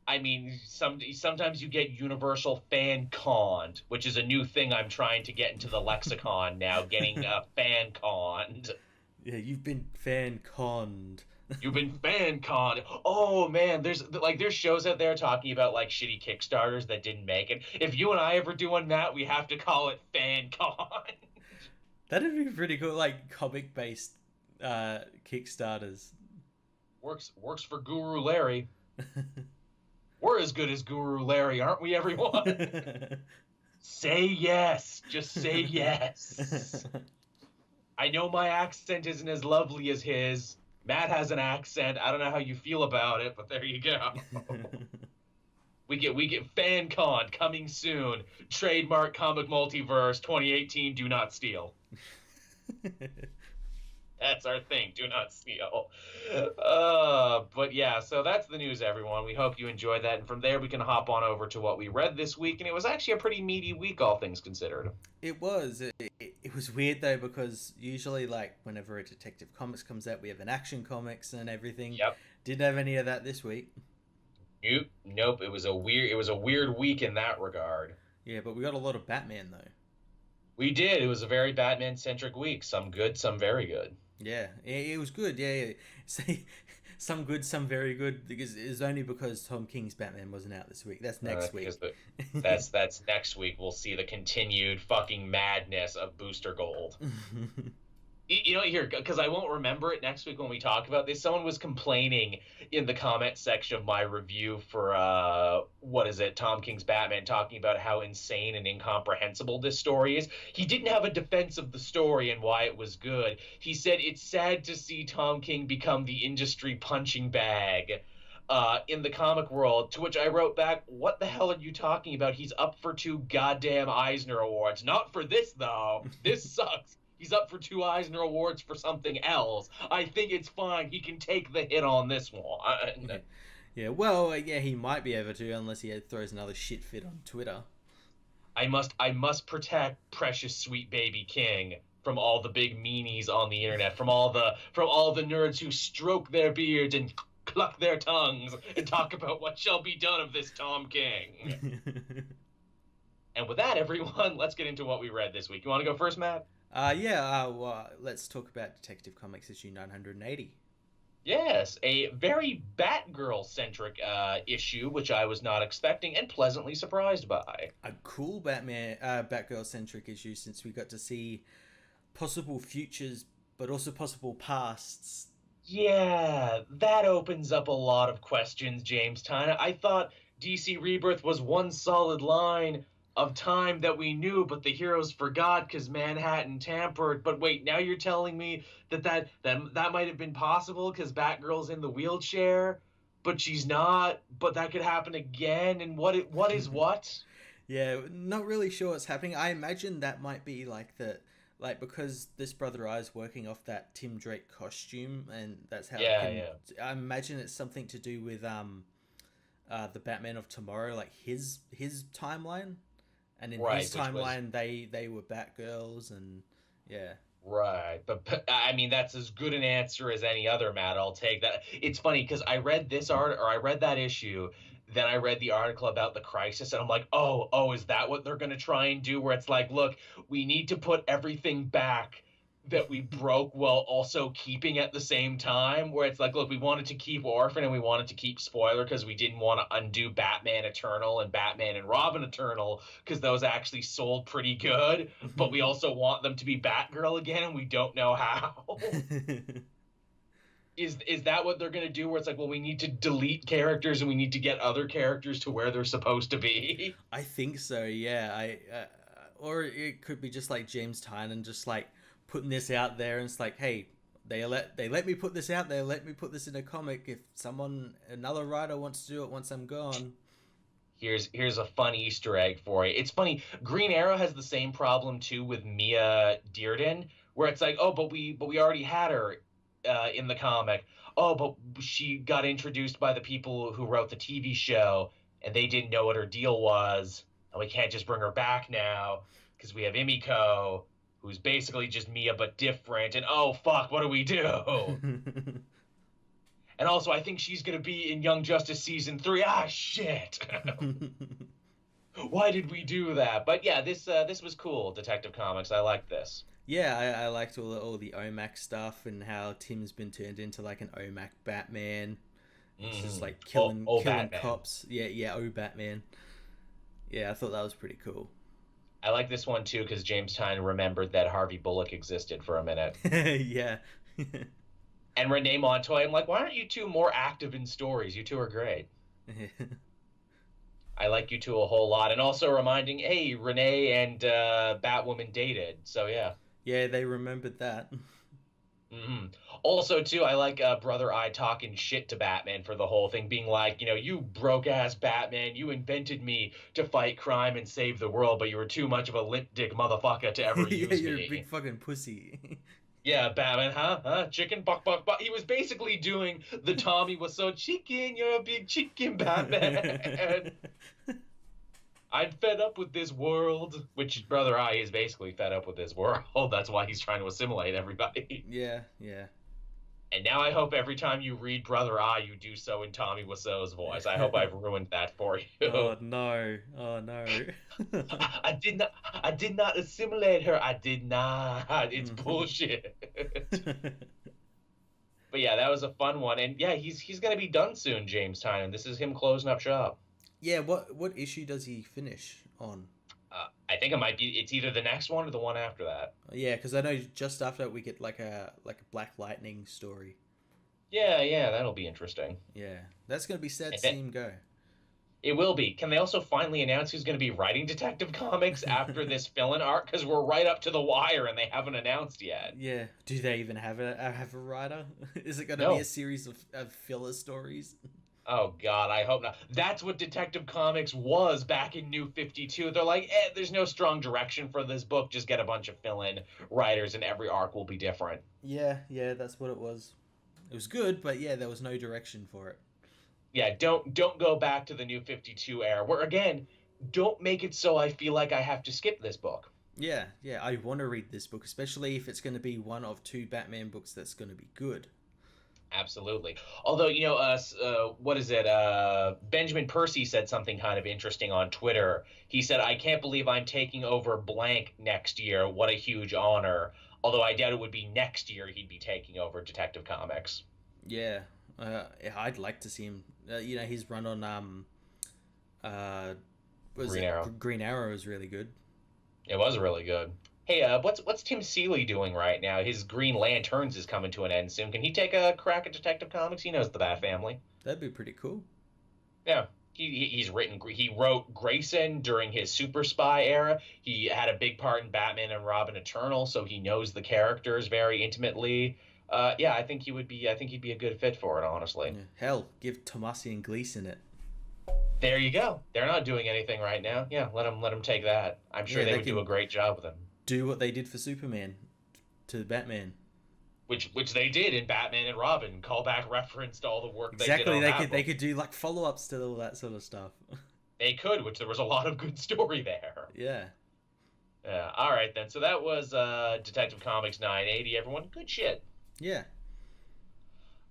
I mean, sometimes you get universal fan conned, which is a new thing I'm trying to get into the lexicon now, getting fan conned. Yeah, you've been fan conned. You've been fan conned. Oh man, there's shows out there talking about like shitty Kickstarters that didn't make it. If you and I ever do one, Matt, we have to call it fan con. That'd be pretty cool, like comic based Kickstarters. Works for Guru Larry. We're as good as Guru Larry, aren't we, everyone? Say yes. Just say yes. I know my accent isn't as lovely as his. Matt has an accent. I don't know how you feel about it, but there you go. We get FanCon coming soon. Trademark Comic Multiverse 2018. Do not steal. That's our thing. Do not steal. But yeah, so that's the news, everyone. We hope you enjoyed that. And from there, we can hop on over to what we read this week. And it was actually a pretty meaty week, all things considered. It was. It was weird, though, because usually, like, whenever a Detective Comics comes out, we have an Action Comics and everything. Yep. Didn't have any of that this week. Nope. It was a weird week in that regard. Yeah, but we got a lot of Batman, though. We did. It was a very Batman-centric week. Some good, some very good. Yeah, it was good. Yeah. Some good, some very good. Because it's only because Tom King's Batman wasn't out this week. That's next week. That's next week. We'll see the continued fucking madness of Booster Gold. You know, here, because I won't remember it next week when we talk about this. Someone was complaining in the comment section of my review for, Tom King's Batman, talking about how insane and incomprehensible this story is. He didn't have a defense of the story and why it was good. He said it's sad to see Tom King become the industry punching bag in the comic world, to which I wrote back, what the hell are you talking about? He's up for 2 goddamn Eisner Awards. Not for this, though. This sucks. He's up for 2 Eisner Awards for something else. I think it's fine. He can take the hit on this one. Yeah, well, he might be able to, unless he throws another shit fit on Twitter. I must protect precious sweet baby King from all the big meanies on the internet, from all the nerds who stroke their beards and cluck their tongues and talk about what shall be done of this Tom King. And with that, everyone, let's get into what we read this week. You want to go first, Matt? Let's talk about Detective Comics issue 980. Yes, a very Batgirl-centric issue, which I was not expecting and pleasantly surprised by. A cool Batgirl-centric issue, since we got to see possible futures, but also possible pasts. Yeah, that opens up a lot of questions, James Tynion. I thought DC Rebirth was one solid line of time that we knew, but the heroes forgot because Manhattan tampered. But wait, now you're telling me that might have been possible because Batgirl's in the wheelchair, but she's not. But that could happen again. And what is what? Yeah, not really sure what's happening. I imagine that might be because this Brother Eye's working off that Tim Drake costume, and that's how. Yeah. I imagine it's something to do with the Batman of Tomorrow, like his timeline. And in his timeline, they were Batgirls, and yeah. Right, but I mean that's as good an answer as any other, Matt. I'll take that. It's funny because I read that issue, then I read the article about the Crisis, and I'm like, oh, is that what they're gonna try and do? Where it's like, look, we need to put everything back that we broke while also keeping at the same time, where it's like, look, we wanted to keep Orphan and we wanted to keep Spoiler because we didn't want to undo Batman Eternal and Batman and Robin Eternal because those actually sold pretty good, but we also want them to be Batgirl again and we don't know how. Is that what they're going to do, where it's like, well, we need to delete characters and we need to get other characters to where they're supposed to be? I think so, yeah. Or it could be just like James Tynion just like putting this out there, and it's like, hey, they let me put this out there, let me put this in a comic. If another writer wants to do it once I'm gone. Here's a fun Easter egg for you. It's funny, Green Arrow has the same problem too with Mia Dearden, where it's like, oh, but we already had her in the comic. Oh, but she got introduced by the people who wrote the TV show, and they didn't know what her deal was, and we can't just bring her back now because we have Emiko, who's basically just Mia but different, and oh fuck, what do we do? And also, I think she's gonna be in Young Justice season 3. Ah, shit. Why did we do that? But yeah, this was cool, Detective Comics. I like this. Yeah, I liked all the OMAC stuff and how Tim's been turned into like an OMAC Batman. It's just like killing cops. Yeah, Batman. Yeah, I thought that was pretty cool. I like this one, too, because James Tynion remembered that Harvey Bullock existed for a minute. Yeah. And Renee Montoya, I'm like, why aren't you two more active in stories? You two are great. I like you two a whole lot. And also reminding, hey, Renee and Batwoman dated. So, yeah. Yeah, they remembered that. Hmm. Also, too, I like Brother Eye talking shit to Batman for the whole thing, being like, you broke ass Batman, you invented me to fight crime and save the world, but you were too much of a limp dick motherfucker to ever Yeah, use you're a big me. fucking pussy. Yeah, Batman, huh? Huh? Chicken, buck, buck, buck. He was basically doing the Tommy was so chicken, you're a big chicken, Batman. I'm fed up with this world, which Brother Eye is basically fed up with this world. That's why he's trying to assimilate everybody. Yeah, yeah. And now I hope every time you read Brother Eye, you do so in Tommy Wiseau's voice. I hope I've ruined that for you. Oh no! Oh no! I did not assimilate her. I did not. It's bullshit. But yeah, that was a fun one. And yeah, he's gonna be done soon, James Tynan. This is him closing up shop. Yeah, what issue does he finish on? I think it might be. It's either the next one or the one after that. Yeah, because I know just after that we get like a Black Lightning story. Yeah, that'll be interesting. Yeah, that's gonna be sad to see him go. It will be. Can they also finally announce who's going to be writing Detective Comics after this fill-in arc? Because we're right up to the wire and they haven't announced yet. Yeah. Do they even have a writer? Is it going to No. be a series of filler stories? Oh, God, I hope not. That's what Detective Comics was back in New 52. They're like, there's no strong direction for this book. Just get a bunch of fill-in writers and every arc will be different. Yeah, that's what it was. It was good, but yeah, there was no direction for it. Yeah, don't go back to the New 52 era, where, again, don't make it so I feel like I have to skip this book. Yeah, I want to read this book, especially if it's going to be one of two Batman books that's going to be good. Absolutely. Although, what is it? Benjamin Percy said something kind of interesting on Twitter. He said, I can't believe I'm taking over blank next year. What a huge honor. Although I doubt it would be next year he'd be taking over Detective Comics. Yeah. I'd like to see him. His run on Green Arrow is really good. It was really good. Hey, what's Tim Seeley doing right now? His Green Lanterns is coming to an end soon. Can he take a crack at Detective Comics? He knows the Bat family. That'd be pretty cool. Yeah. He wrote Grayson during his Super Spy era. He had a big part in Batman and Robin Eternal, so he knows the characters very intimately. I think he'd be a good fit for it, honestly. Yeah. Hell, give Tomasi and Gleason it. There you go. They're not doing anything right now. Yeah, let them take that. I'm sure they would do a great job with him. Do what they did for Superman to Batman. Which they did in Batman and Robin. Callback reference to all the work exactly. They did on they could do like follow-ups to all that sort of stuff. They could, which there was a lot of good story there. Yeah. Yeah. All right then. So that was Detective Comics 980. Everyone, good shit. Yeah.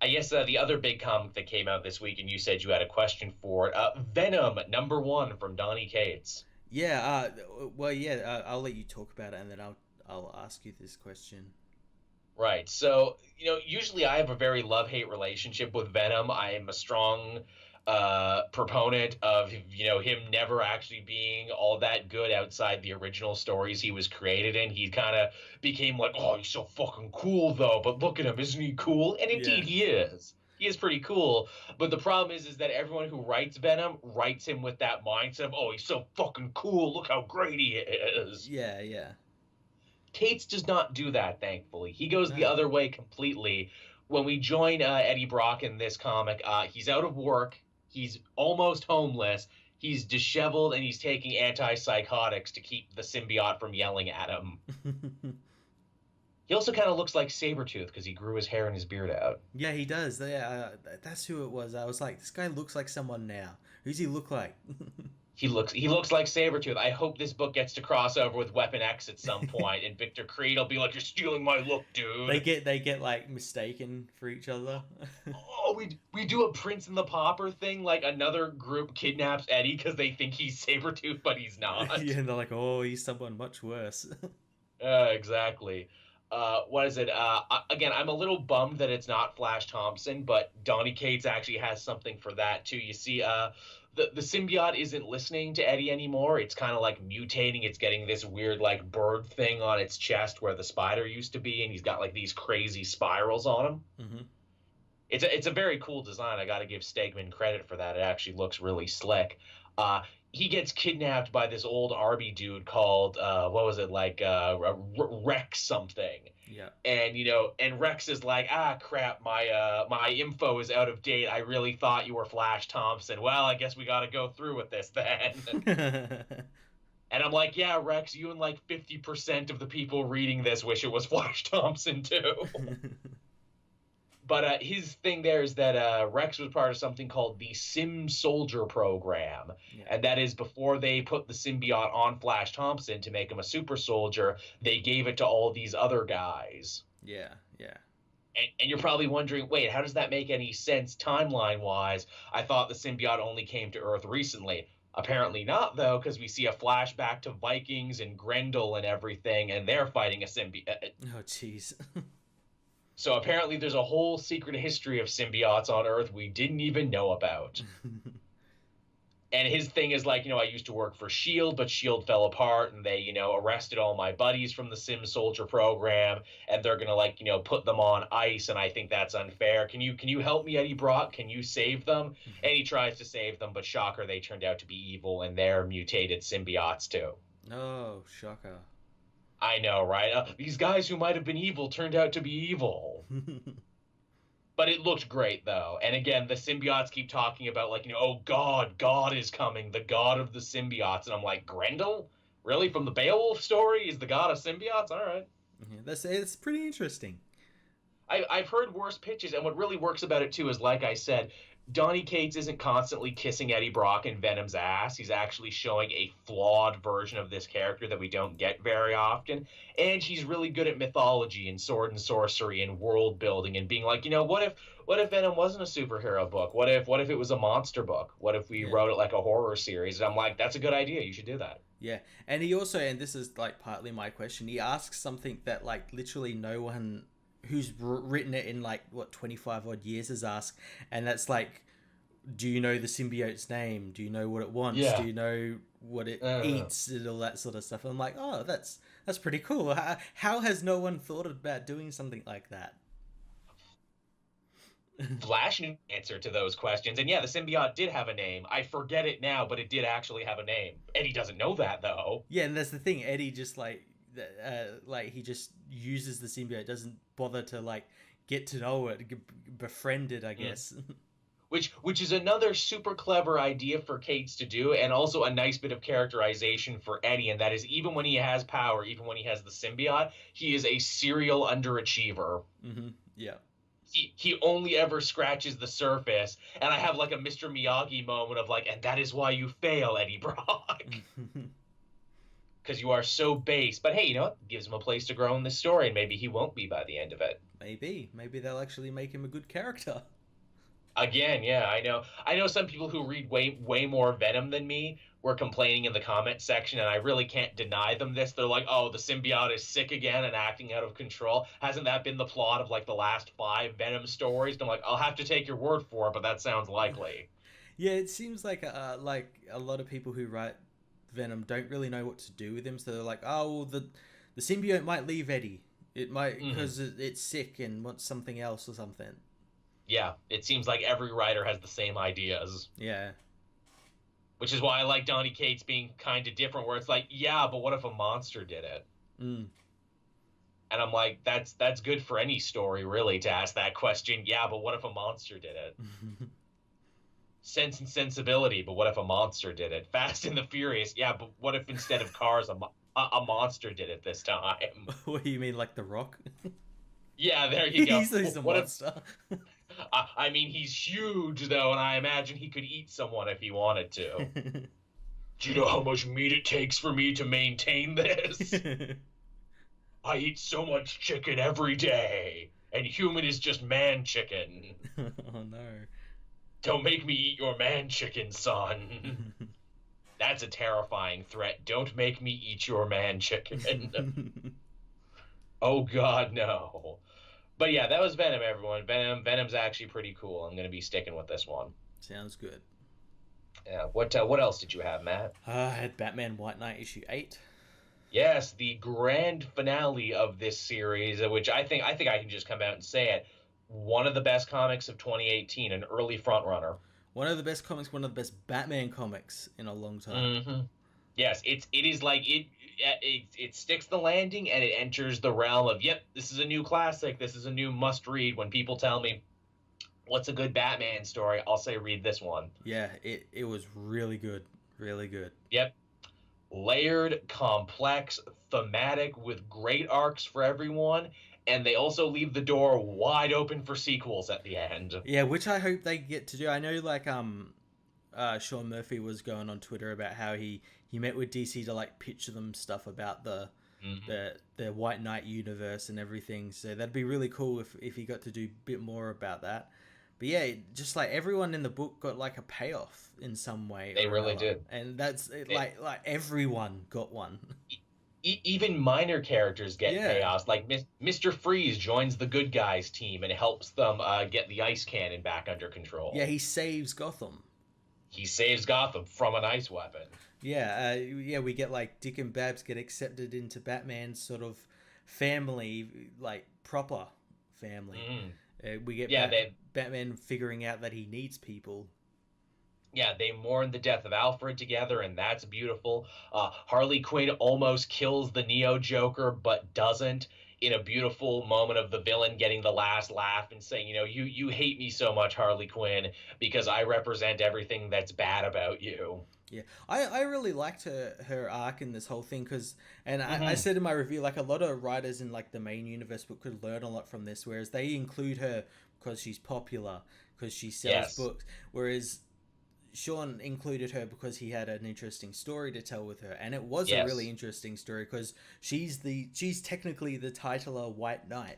I guess the other big comic that came out this week, and you said you had a question for it, Venom #1 from Donny Cates. Yeah. I'll let you talk about it, and then I'll ask you this question. Right. So, usually I have a very love-hate relationship with Venom. I am a strong proponent of, him never actually being all that good outside the original stories he was created in. He kind of became like, oh, he's so fucking cool, though. But look at him. Isn't he cool? And indeed he is. He is pretty cool. But the problem is that everyone who writes Venom writes him with that mindset of, oh, he's so fucking cool. Look how great he is. Yeah. Cates does not do that, thankfully. He goes the other way completely. When we join Eddie Brock in this comic, he's out of work. He's almost homeless. He's disheveled, and he's taking antipsychotics to keep the symbiote from yelling at him. He also kind of looks like Sabretooth because he grew his hair and his beard out. Yeah, he does. Yeah, that's who it was. I was like, this guy looks like someone now. Who's he look like? He looks like Sabretooth. I hope this book gets to cross over with Weapon X at some point, and Victor Creed will be like, you're stealing my look, dude. They get like mistaken for each other. Oh, we do a Prince and the Pauper thing, like another group kidnaps Eddie because they think he's Sabretooth, but he's not. Yeah, and they're like, oh, he's someone much worse. Exactly. What is it? Again, I'm a little bummed that it's not Flash Thompson, but Donny Cates actually has something for that too. You see, the symbiote isn't listening to Eddie anymore. It's kind of like mutating. It's getting this weird like bird thing on its chest where the spider used to be, and he's got like these crazy spirals on him. Mm-hmm. It's a very cool design. I got to give Stegman credit for that. It actually looks really slick. He gets kidnapped by this old army dude called what was it, like Rex something. Yeah. And and Rex is like, crap, my info is out of date. I really thought you were Flash Thompson. Well, I guess we got to go through with this then. And I'm like, yeah, Rex, you and like 50% of the people reading this wish it was Flash Thompson too. But his thing there is that Rex was part of something called the Sim Soldier program. Yeah. And that is before they put the symbiote on Flash Thompson to make him a super soldier, they gave it to all these other guys. Yeah. And you're probably wondering, wait, how does that make any sense timeline-wise? I thought the symbiote only came to Earth recently. Apparently not, though, because we see a flashback to Vikings and Grendel and everything, and they're fighting a symbiote. Oh, jeez. So apparently there's a whole secret history of symbiotes on Earth we didn't even know about. And his thing is like, I used to work for S.H.I.E.L.D., but S.H.I.E.L.D. fell apart, and they, arrested all my buddies from the Sim Soldier program, and they're going to, put them on ice, and I think that's unfair. Can you help me, Eddie Brock? Can you save them? And he tries to save them, but shocker, they turned out to be evil, and they're mutated symbiotes, too. Oh, shocker. I know, right? These guys who might have been evil turned out to be evil. But it looked great, though. And again, the symbiotes keep talking about, like, oh, God is coming, the god of the symbiotes. And I'm like, Grendel? Really? From the Beowulf story? Is the god of symbiotes? All right. Yeah, it's pretty interesting. I've heard worse pitches, and what really works about it, too, is, like I said, Donny Cates isn't constantly kissing Eddie Brock and Venom's ass. He's actually showing a flawed version of this character that we don't get very often. And he's really good at mythology and sword and sorcery and world building and being like, what if Venom wasn't a superhero book? What if it was a monster book? What if we wrote it like a horror series? And I'm like, that's a good idea. You should do that. Yeah. And he also, and this is like partly my question, he asks something that like literally no one who's written it in like 25 odd years has asked, and that's like, do you know the symbiote's name? Do you know what it wants? Yeah. Do you know what it eats and all that sort of stuff? And I'm like, oh, that's pretty cool. How has no one thought about doing something like that? Flash knew the answer to those questions, and yeah, the symbiote did have a name. I forget it now, but it did actually have a name. Eddie doesn't know that though. Yeah, and that's the thing. Eddie just like he just uses the symbiote, doesn't bother to like get to know it, befriend it, I guess. Which is another super clever idea for Cates to do, and also a nice bit of characterization for Eddie, and that is even when he has power, even when he has the symbiote, he is a serial underachiever. Mm-hmm. Yeah. He only ever scratches the surface, and I have like a Mr. Miyagi moment of like, and that is why you fail, Eddie Brock. Because you are so base. But hey, you know what? Gives him a place to grow in this story, and maybe he won't be by the end of it. Maybe they'll actually make him a good character. Again, yeah, I know some people who read way more Venom than me were complaining in the comment section, and I really can't deny them this. They're like, oh, the symbiote is sick again and acting out of control. Hasn't that been the plot of like the last 5 Venom stories? And I'm like, I'll have to take your word for it, but that sounds likely. Yeah, it seems like a lot of people who write Venom don't really know what to do with him, so they're like, oh, well, the symbiote might leave Eddie. It might, because it's sick and wants something else or something. Yeah, it seems like every writer has the same ideas. Yeah. Which is why I like Donny Cates being kind of different, where it's like, yeah, but what if a monster did it? Mm. And I'm like, that's good for any story, really, to ask that question. Yeah, but what if a monster did it? Sense and Sensibility, but what if a monster did it? Fast and the Furious, yeah, but what if instead of cars, a monster did it this time? What do you mean, like The Rock? Yeah, there you go. He's a monster. I mean, he's huge, though, and I imagine he could eat someone if he wanted to. Do you know how much meat it takes for me to maintain this? I eat so much chicken every day, and human is just man chicken. Oh, no. Don't make me eat your man chicken, son. That's a terrifying threat. Don't make me eat your man chicken. Oh, God, no. But yeah, that was Venom, everyone. Venom's actually pretty cool. I'm going to be sticking with this one. Sounds good. Yeah. What else did you have, Matt? I had Batman White Knight issue 8. Yes, the grand finale of this series, which I think I can just come out and say it. One of the best comics of 2018, an early frontrunner. One of the best comics, one of the best Batman comics in a long time. Mm-hmm. Yes, it is like it sticks the landing and it enters the realm of, yep, this is a new classic. This is a new must read. When people tell me what's a good Batman story, I'll say read this one. Yeah, it was really good, really good. Yep, layered, complex, thematic with great arcs for everyone, and they also leave the door wide open for sequels at the end. Yeah, which I hope they get to do. I know like Sean Murphy was going on Twitter about how he met with DC to like pitch them stuff about the the White Knight universe and everything. So that'd be really cool if he got to do a bit more about that. But yeah, just like everyone in the book got like a payoff in some way. They really did, and that's like everyone got one. Even minor characters get payoffs. Like Mr. Freeze joins the good guys team and helps them get the ice cannon back under control. Yeah, he saves Gotham. He saves Gotham from an ice weapon. Yeah, we get like Dick and Babs get accepted into Batman's sort of family, like proper family. We get Batman figuring out that he needs people. Yeah, they mourn the death of Alfred together, and that's beautiful. Harley Quinn almost kills the Neo Joker, but doesn't, in a beautiful moment of the villain getting the last laugh and saying, you hate me so much, Harley Quinn, because I represent everything that's bad about you. Yeah, I really liked her arc in this whole thing because, and I said in my review, like a lot of writers in like the main universe book could learn a lot from this, whereas they include her because she's popular, because she sells books, whereas Sean included her because he had an interesting story to tell with her, and it was a really interesting story because she's technically the titular White Knight.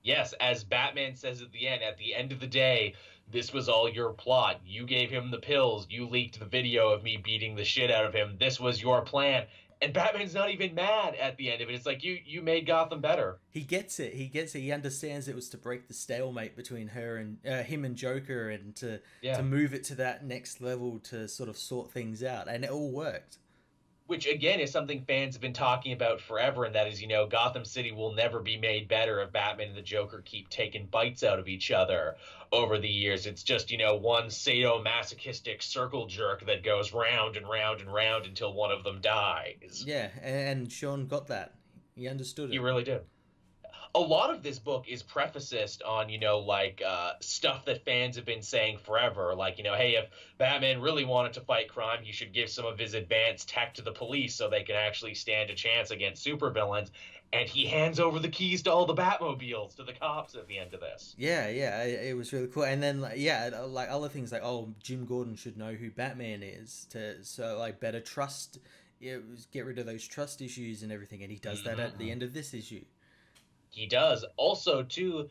Yes, as Batman says at the end of the day, this was all your plot. You gave him the pills. You leaked the video of me beating the shit out of him. This was your plan. And Batman's not even mad at the end of it. It's like, you made Gotham better. He gets it. He understands it was to break the stalemate between her and him and Joker, and to move it to that next level to sort of sort things out. And it all worked. Which, again, is something fans have been talking about forever, and that is, Gotham City will never be made better if Batman and the Joker keep taking bites out of each other over the years. It's just, one sadomasochistic circle jerk that goes round and round and round until one of them dies. Yeah, and Sean got that. He understood it. He really did. A lot of this book is prefaced on, stuff that fans have been saying forever. Like, hey, if Batman really wanted to fight crime, he should give some of his advanced tech to the police so they can actually stand a chance against supervillains. And he hands over the keys to all the Batmobiles to the cops at the end of this. Yeah, it was really cool. And then, like other things like, Jim Gordon should know who Batman is better trust, get rid of those trust issues and everything. And he does that at the end of this issue. He does. Also, too,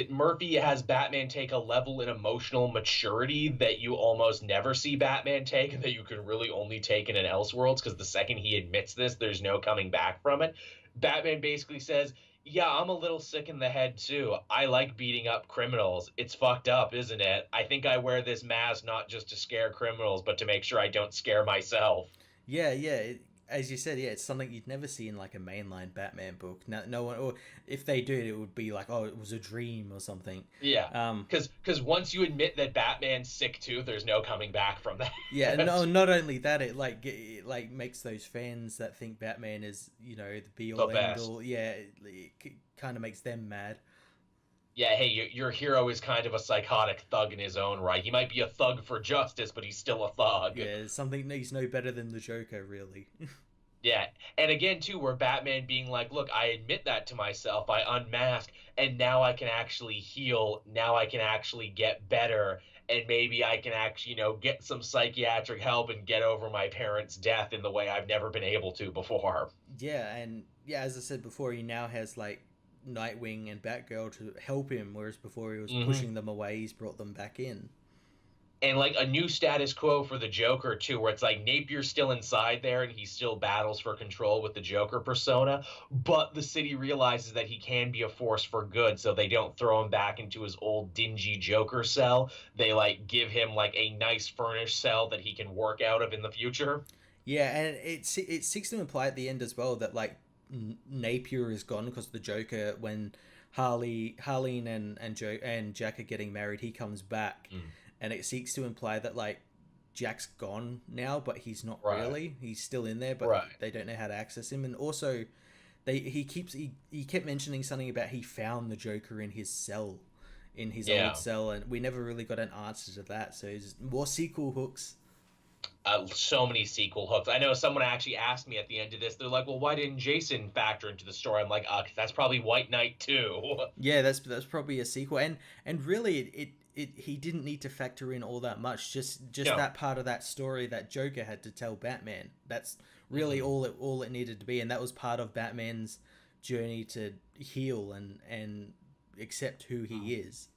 Murphy has Batman take a level in emotional maturity that you almost never see Batman take, and that you can really only take in an Elseworlds, because the second he admits this, there's no coming back from it. Batman basically says, yeah, I'm a little sick in the head, too. I like beating up criminals. It's fucked up, isn't it? I think I wear this mask not just to scare criminals, but to make sure I don't scare myself. Yeah. As you said, it's something you'd never see in like a mainline Batman book. No one, or if they do, it would be like, it was a dream or something. Yeah. Because once you admit that Batman's sick too, there's no coming back from that. Yeah. No, not only that, it makes those fans that think Batman is the be all end all. Yeah, it kind of makes them mad. Yeah, hey, your hero is kind of a psychotic thug in his own right. He might be a thug for justice, but he's still a thug. Yeah, he's no better than the Joker, really. Yeah, and again, too, where Batman being like, look, I admit that to myself, I unmask, and now I can actually heal, now I can actually get better, and maybe I can actually, get some psychiatric help and get over my parents' death in the way I've never been able to before. Yeah, and as I said before, he now has, Nightwing and Batgirl to help him, whereas before he was pushing them away, he's brought them back in. And a new status quo for the Joker too, where it's like Napier's still inside there and he still battles for control with the Joker persona, but the city realizes that he can be a force for good, so they don't throw him back into his old dingy Joker cell. They give him a nice furnished cell that he can work out of in the future. Yeah, and it seeks to imply at the end as well that Napier is gone because the Joker, when Harleen and Jack are getting married, he comes back, and it seeks to imply that like Jack's gone now, but he's not Right. really. He's still in there, but Right. they don't know how to access him. And also, he kept mentioning something about he found the Joker in his cell, in his old cell, and we never really got an answer to that. So it's more sequel hooks. So many sequel hooks. I know someone actually asked me at the end of this. They're like, "Well, why didn't Jason factor into the story?" I'm like, "'Cause that's probably White Knight too." Yeah, that's probably a sequel, and really, he didn't need to factor in all that much. Just No. that part of that story that Joker had to tell Batman. That's really all it needed to be, and that was part of Batman's journey to heal and accept who he is.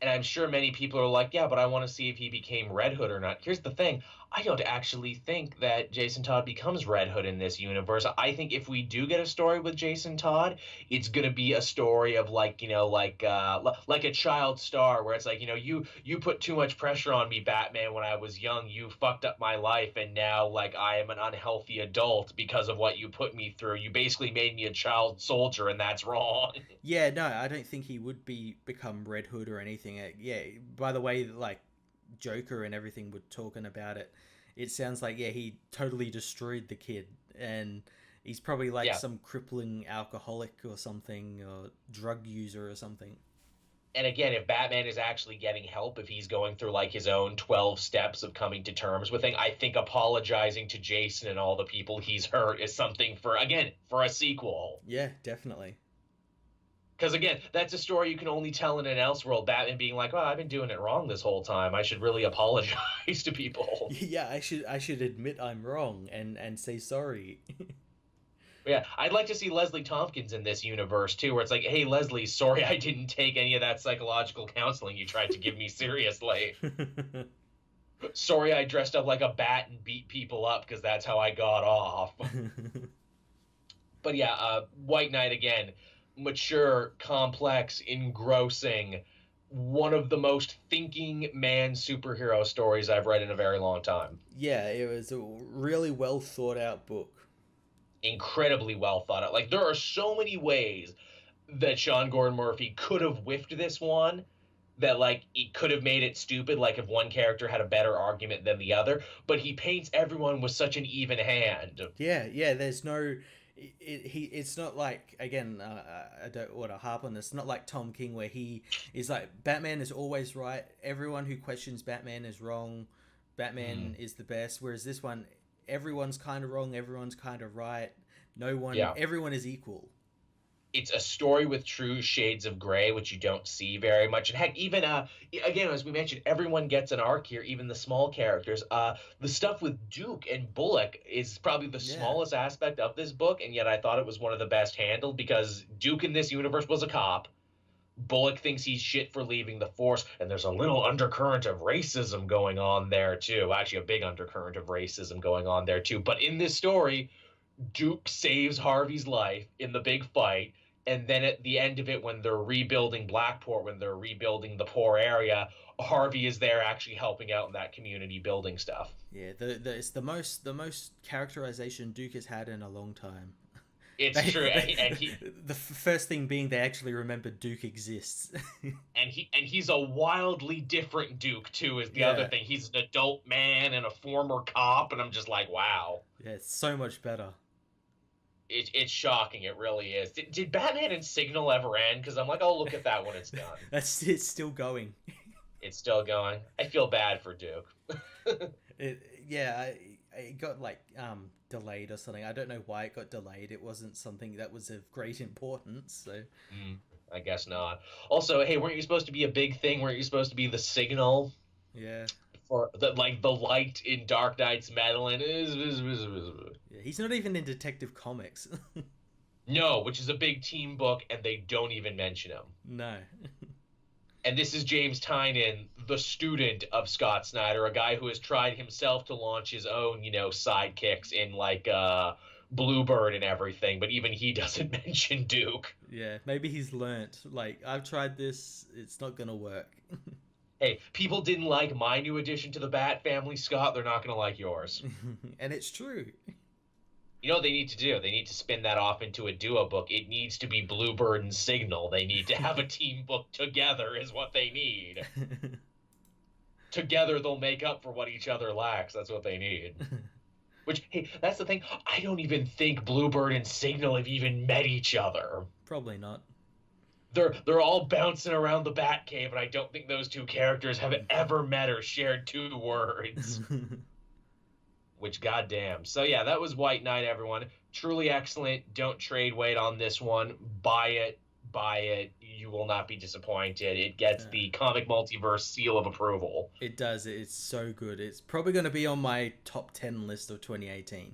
And I'm sure many people are like, yeah, but I want to see if he became Red Hood or not. Here's the thing. I don't actually think that Jason Todd becomes Red Hood in this universe. I think if we do get a story with Jason Todd, it's going to be a story of like a child star where it's like, you put too much pressure on me, Batman, when I was young. You fucked up my life, and now like I am an unhealthy adult because of what you put me through. You basically made me a child soldier, and that's wrong. Yeah, no, I don't think he would become Red Hood or anything. Yeah, by the way, like Joker and everything were talking about it, it sounds like he totally destroyed the kid, and he's probably like some crippling alcoholic or something, or drug user or something. And again, if Batman is actually getting help, if he's going through like his own 12 steps of coming to terms with things, I think apologizing to Jason and all the people he's hurt is something for a sequel. Yeah, definitely. Because again, that's a story you can only tell in an Elseworld. Batman being like, "Oh, I've been doing it wrong this whole time. I should really apologize to people." Yeah, I should admit I'm wrong and say sorry. Yeah, I'd like to see Leslie Tompkins in this universe too, where it's like, "Hey, Leslie, sorry I didn't take any of that psychological counseling you tried to give me seriously. Sorry I dressed up like a bat and beat people up because that's how I got off." But yeah, White Knight again. Mature, complex, engrossing, one of the most thinking man superhero stories I've read in a very long time. Yeah, it was a really well thought out book. Incredibly well thought out. Like, there are so many ways that Sean Gordon Murphy could have whiffed this one, that like it could have made it stupid, like if one character had a better argument than the other, but he paints everyone with such an even hand. Yeah, there's no... It's not like, again, I don't want to harp on this, it's not like Tom King where he is like, Batman is always right, everyone who questions Batman is wrong, Batman is the best, whereas this one, everyone's kind of wrong, everyone's kind of right, everyone is equal. It's a story with true shades of gray, which you don't see very much. And heck, even, again, as we mentioned, everyone gets an arc here, even the small characters. The stuff with Duke and Bullock is probably the smallest aspect of this book, and yet I thought it was one of the best handled, because Duke in this universe was a cop. Bullock thinks he's shit for leaving the force, and there's a little undercurrent of racism going on there, too. Actually, a big undercurrent of racism going on there, too. But in this story, Duke saves Harvey's life in the big fight, and then at the end of it, when they're rebuilding Blackport, when they're rebuilding the poor area, Harvey is there actually helping out in that community building stuff. Yeah, it's the most characterization Duke has had in a long time. It's true, and he, the first thing being they actually remember Duke exists. and he's a wildly different Duke too. Is the other thing? He's an adult man and a former cop, and I'm just like, wow. Yeah, it's so much better. It's shocking. It really is. Did Batman and Signal ever end? Because I'm like, I'll look at that when it's done. It's still going. It's still going. I feel bad for Duke. It got like delayed or something. I don't know why it got delayed. It wasn't something that was of great importance. So I guess not. Also, hey, weren't you supposed to be a big thing? Weren't you supposed to be the Signal? Yeah. For the light in Dark Knight's Madeline is. Yeah, he's not even in Detective Comics. No, which is a big team book, and they don't even mention him. No. And this is James Tynion, the student of Scott Snyder, a guy who has tried himself to launch his own, sidekicks in like Bluebird and everything, but even he doesn't mention Duke. Yeah, maybe he's learnt. Like, I've tried this, it's not gonna work. Hey, people didn't like my new addition to the Bat family, Scott. They're not going to like yours. And it's true. You know what they need to do? They need to spin that off into a duo book. It needs to be Bluebird and Signal. They need to have a team book together is what they need. together they'll make up for what each other lacks. That's what they need. Which, hey, that's the thing. I don't even think Bluebird and Signal have even met each other. Probably not. They're all bouncing around the Batcave, and I don't think those two characters have ever met or shared 2 words. Which, goddamn. So yeah, that was White Knight, everyone. Truly excellent. Don't trade weight on this one. Buy it. Buy it. You will not be disappointed. It gets the comic multiverse seal of approval. It does. It's so good. It's probably going to be on my top 10 list of 2018.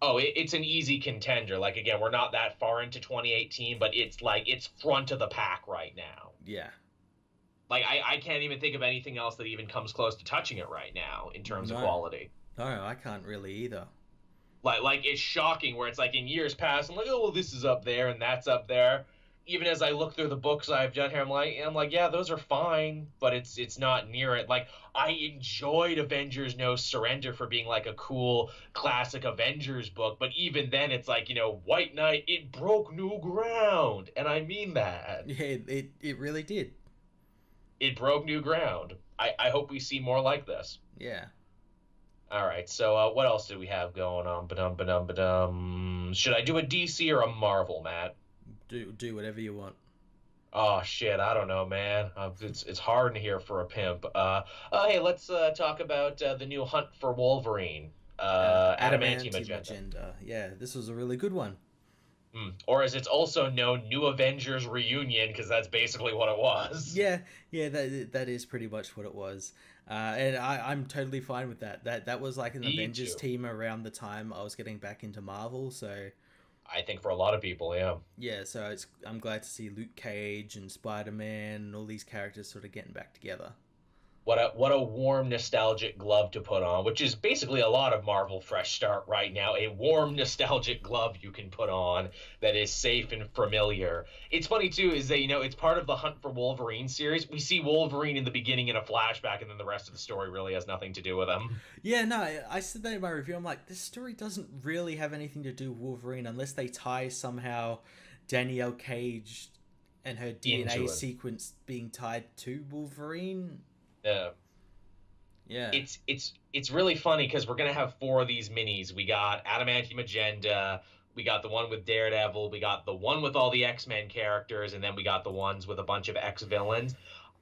Oh, it's an easy contender. Like, again, we're not that far into 2018, but it's front of the pack right now. Yeah. Like, I can't even think of anything else that even comes close to touching it right now in terms of quality. No, I can't really either. Like it's shocking where it's like in years past, I'm like, oh, well, this is up there and that's up there. Even as I look through the books I've done here, I'm like, yeah, those are fine, but it's not near it. Like, I enjoyed Avengers No Surrender for being like a cool classic Avengers book, but even then, it's like, White Knight, it broke new ground, and I mean that. Yeah, it really did. It broke new ground. I hope we see more like this. Yeah. All right, so what else do we have going on? Ba-dum. Should I do a DC or a Marvel, Matt? Do whatever you want. Oh shit, I don't know, man. It's hard in here for a pimp. Hey, let's talk about the new Hunt for Wolverine. Adamantium Agenda. Yeah, this was a really good one. Or as it's also known, New Avengers Reunion, because that's basically what it was. Yeah, that is pretty much what it was. And I'm totally fine with that. That was like an Avengers team around the time I was getting back into Marvel, so... I think for a lot of people, yeah. Yeah, so I'm glad to see Luke Cage and Spider-Man and all these characters sort of getting back together. What a warm, nostalgic glove to put on, which is basically a lot of Marvel Fresh Start right now. A warm, nostalgic glove you can put on that is safe and familiar. It's funny, too, is that, it's part of the Hunt for Wolverine series. We see Wolverine in the beginning in a flashback, and then the rest of the story really has nothing to do with him. Yeah, no, I said that in my review. I'm like, this story doesn't really have anything to do with Wolverine unless they tie somehow Danielle Cage and her DNA sequence being tied to Wolverine. Yeah. It's really funny because we're gonna have 4 of these minis. We got Adamantium Agenda, we got the one with Daredevil, we got the one with all the X-Men characters, and then we got the ones with a bunch of X-villains.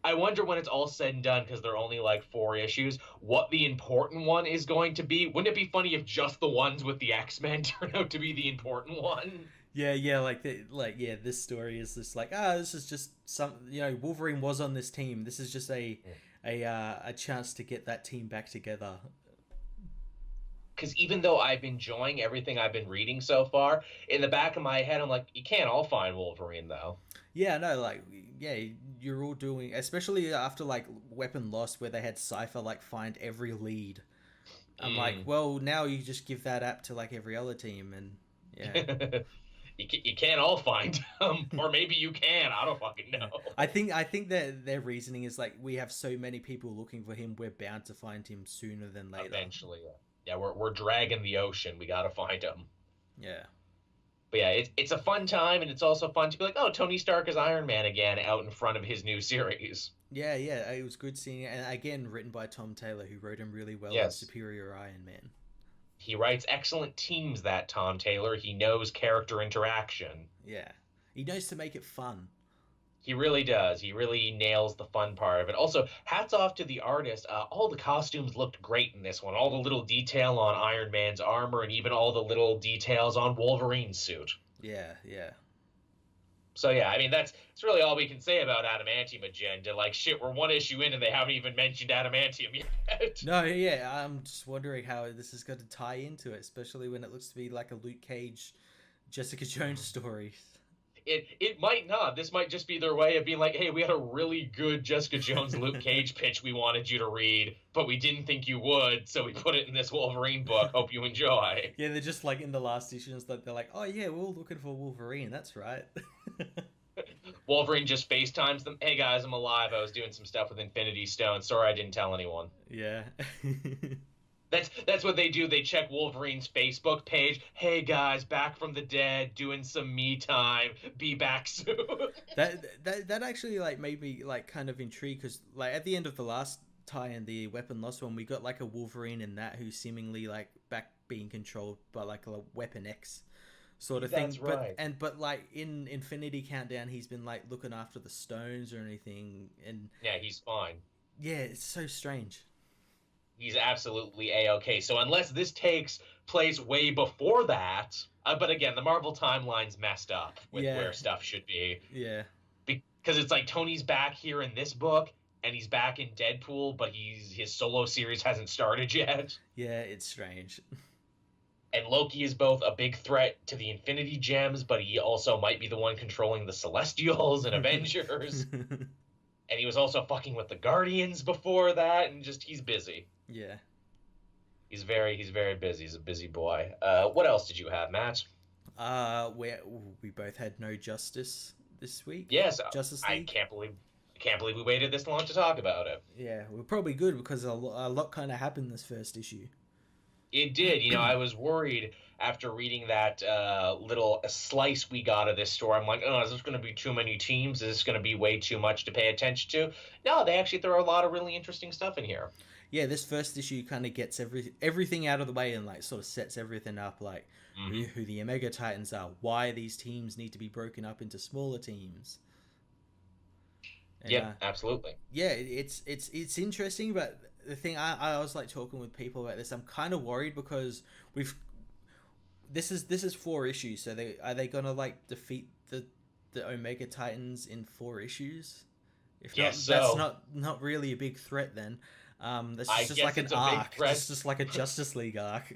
I wonder when it's all said and done, because they're only like 4 issues, what the important one is going to be. Wouldn't it be funny if just the ones with the X-Men turn out to be the important one? Yeah, this story is just like, this is just some, Wolverine was on this team. This is just a chance to get that team back together. Because even though I've been enjoying everything I've been reading so far, in the back of my head, I'm like, you can't all find Wolverine, though. Yeah, no, you're all doing, especially after, Weapon Lost, where they had Cypher, find every lead. I'm like, well, now you just give that app to, every other team, and, yeah. You can't all find him, or maybe you can. I don't fucking know. I think that their reasoning is we have so many people looking for him, we're bound to find him sooner than later. Eventually, yeah. We're dragging the ocean. We got to find him. Yeah. But yeah, it's a fun time, and it's also fun to be like, oh, Tony Stark is Iron Man again, out in front of his new series. Yeah, it was good seeing it, and again written by Tom Taylor, who wrote him really well in Superior Iron Man. He writes excellent teams, that Tom Taylor. He knows character interaction. Yeah. He knows to make it fun. He really does. He really nails the fun part of it. Also, hats off to the artist. All the costumes looked great in this one. All the little detail on Iron Man's armor and even all the little details on Wolverine's suit. Yeah. So yeah, I mean, that's really all we can say about Adamantium Agenda. Shit, we're 1 issue in and they haven't even mentioned Adamantium yet. No, yeah, I'm just wondering how this is going to tie into it, especially when it looks to be like a Luke Cage, Jessica Jones story. It might not. This might just be their way of being like, hey, we had a really good Jessica Jones Luke Cage pitch we wanted you to read, but we didn't think you would, so we put it in this Wolverine book. Hope you enjoy. Yeah, they're just in the last issues, they're like, oh yeah, we're all looking for Wolverine. That's right. Wolverine just FaceTimes them. Hey guys, I'm alive. I was doing some stuff with Infinity Stone. Sorry I didn't tell anyone. Yeah. That's what they do. They check Wolverine's Facebook page. Hey guys, back from the dead, doing some me time. Be back soon. that actually made me kind of intrigued, because at the end of the last tie in the Weapon Lost one, we got like a Wolverine in that who's seemingly like back being controlled by like a Weapon X sort of thing. That's right. But like in Infinity Countdown, he's been like looking after the stones or anything, and Yeah, he's fine. yeah, it's so strange. He's absolutely a-okay. So unless this takes place way before that, but again, the Marvel timeline's messed up with where stuff should be. Yeah. Because it's like Tony's back here in this book, and he's back in Deadpool, but his solo series hasn't started yet. Yeah, it's strange. And Loki is both a big threat to the Infinity Gems, but he also might be the one controlling the Celestials and Avengers. And he was also fucking with the Guardians before that, and just he's busy. Yeah. He's very busy. He's a busy boy. What else did you have, Matt? We both had no Justice this week. Yes, Justice League. I can't believe we waited this long to talk about it. Yeah, we're probably good because a lot kind of happened this first issue. It did. You know, I was worried after reading that little slice we got of this story. I'm like, oh, is this going to be too many teams? Is this going to be way too much to pay attention to? No, they actually throw a lot of really interesting stuff in here. Yeah, this first issue kind of gets everything out of the way and like sort of sets everything up, like who the Omega Titans are, why these teams need to be broken up into smaller teams. And, yeah, absolutely. Yeah, it's interesting, but the thing I was like talking with people about this, I'm kind of worried because this is 4 issues, so are they gonna like defeat the Omega Titans in 4 issues? If not, that's not really a big threat then. That's just like an arc. It's just like a Justice League arc.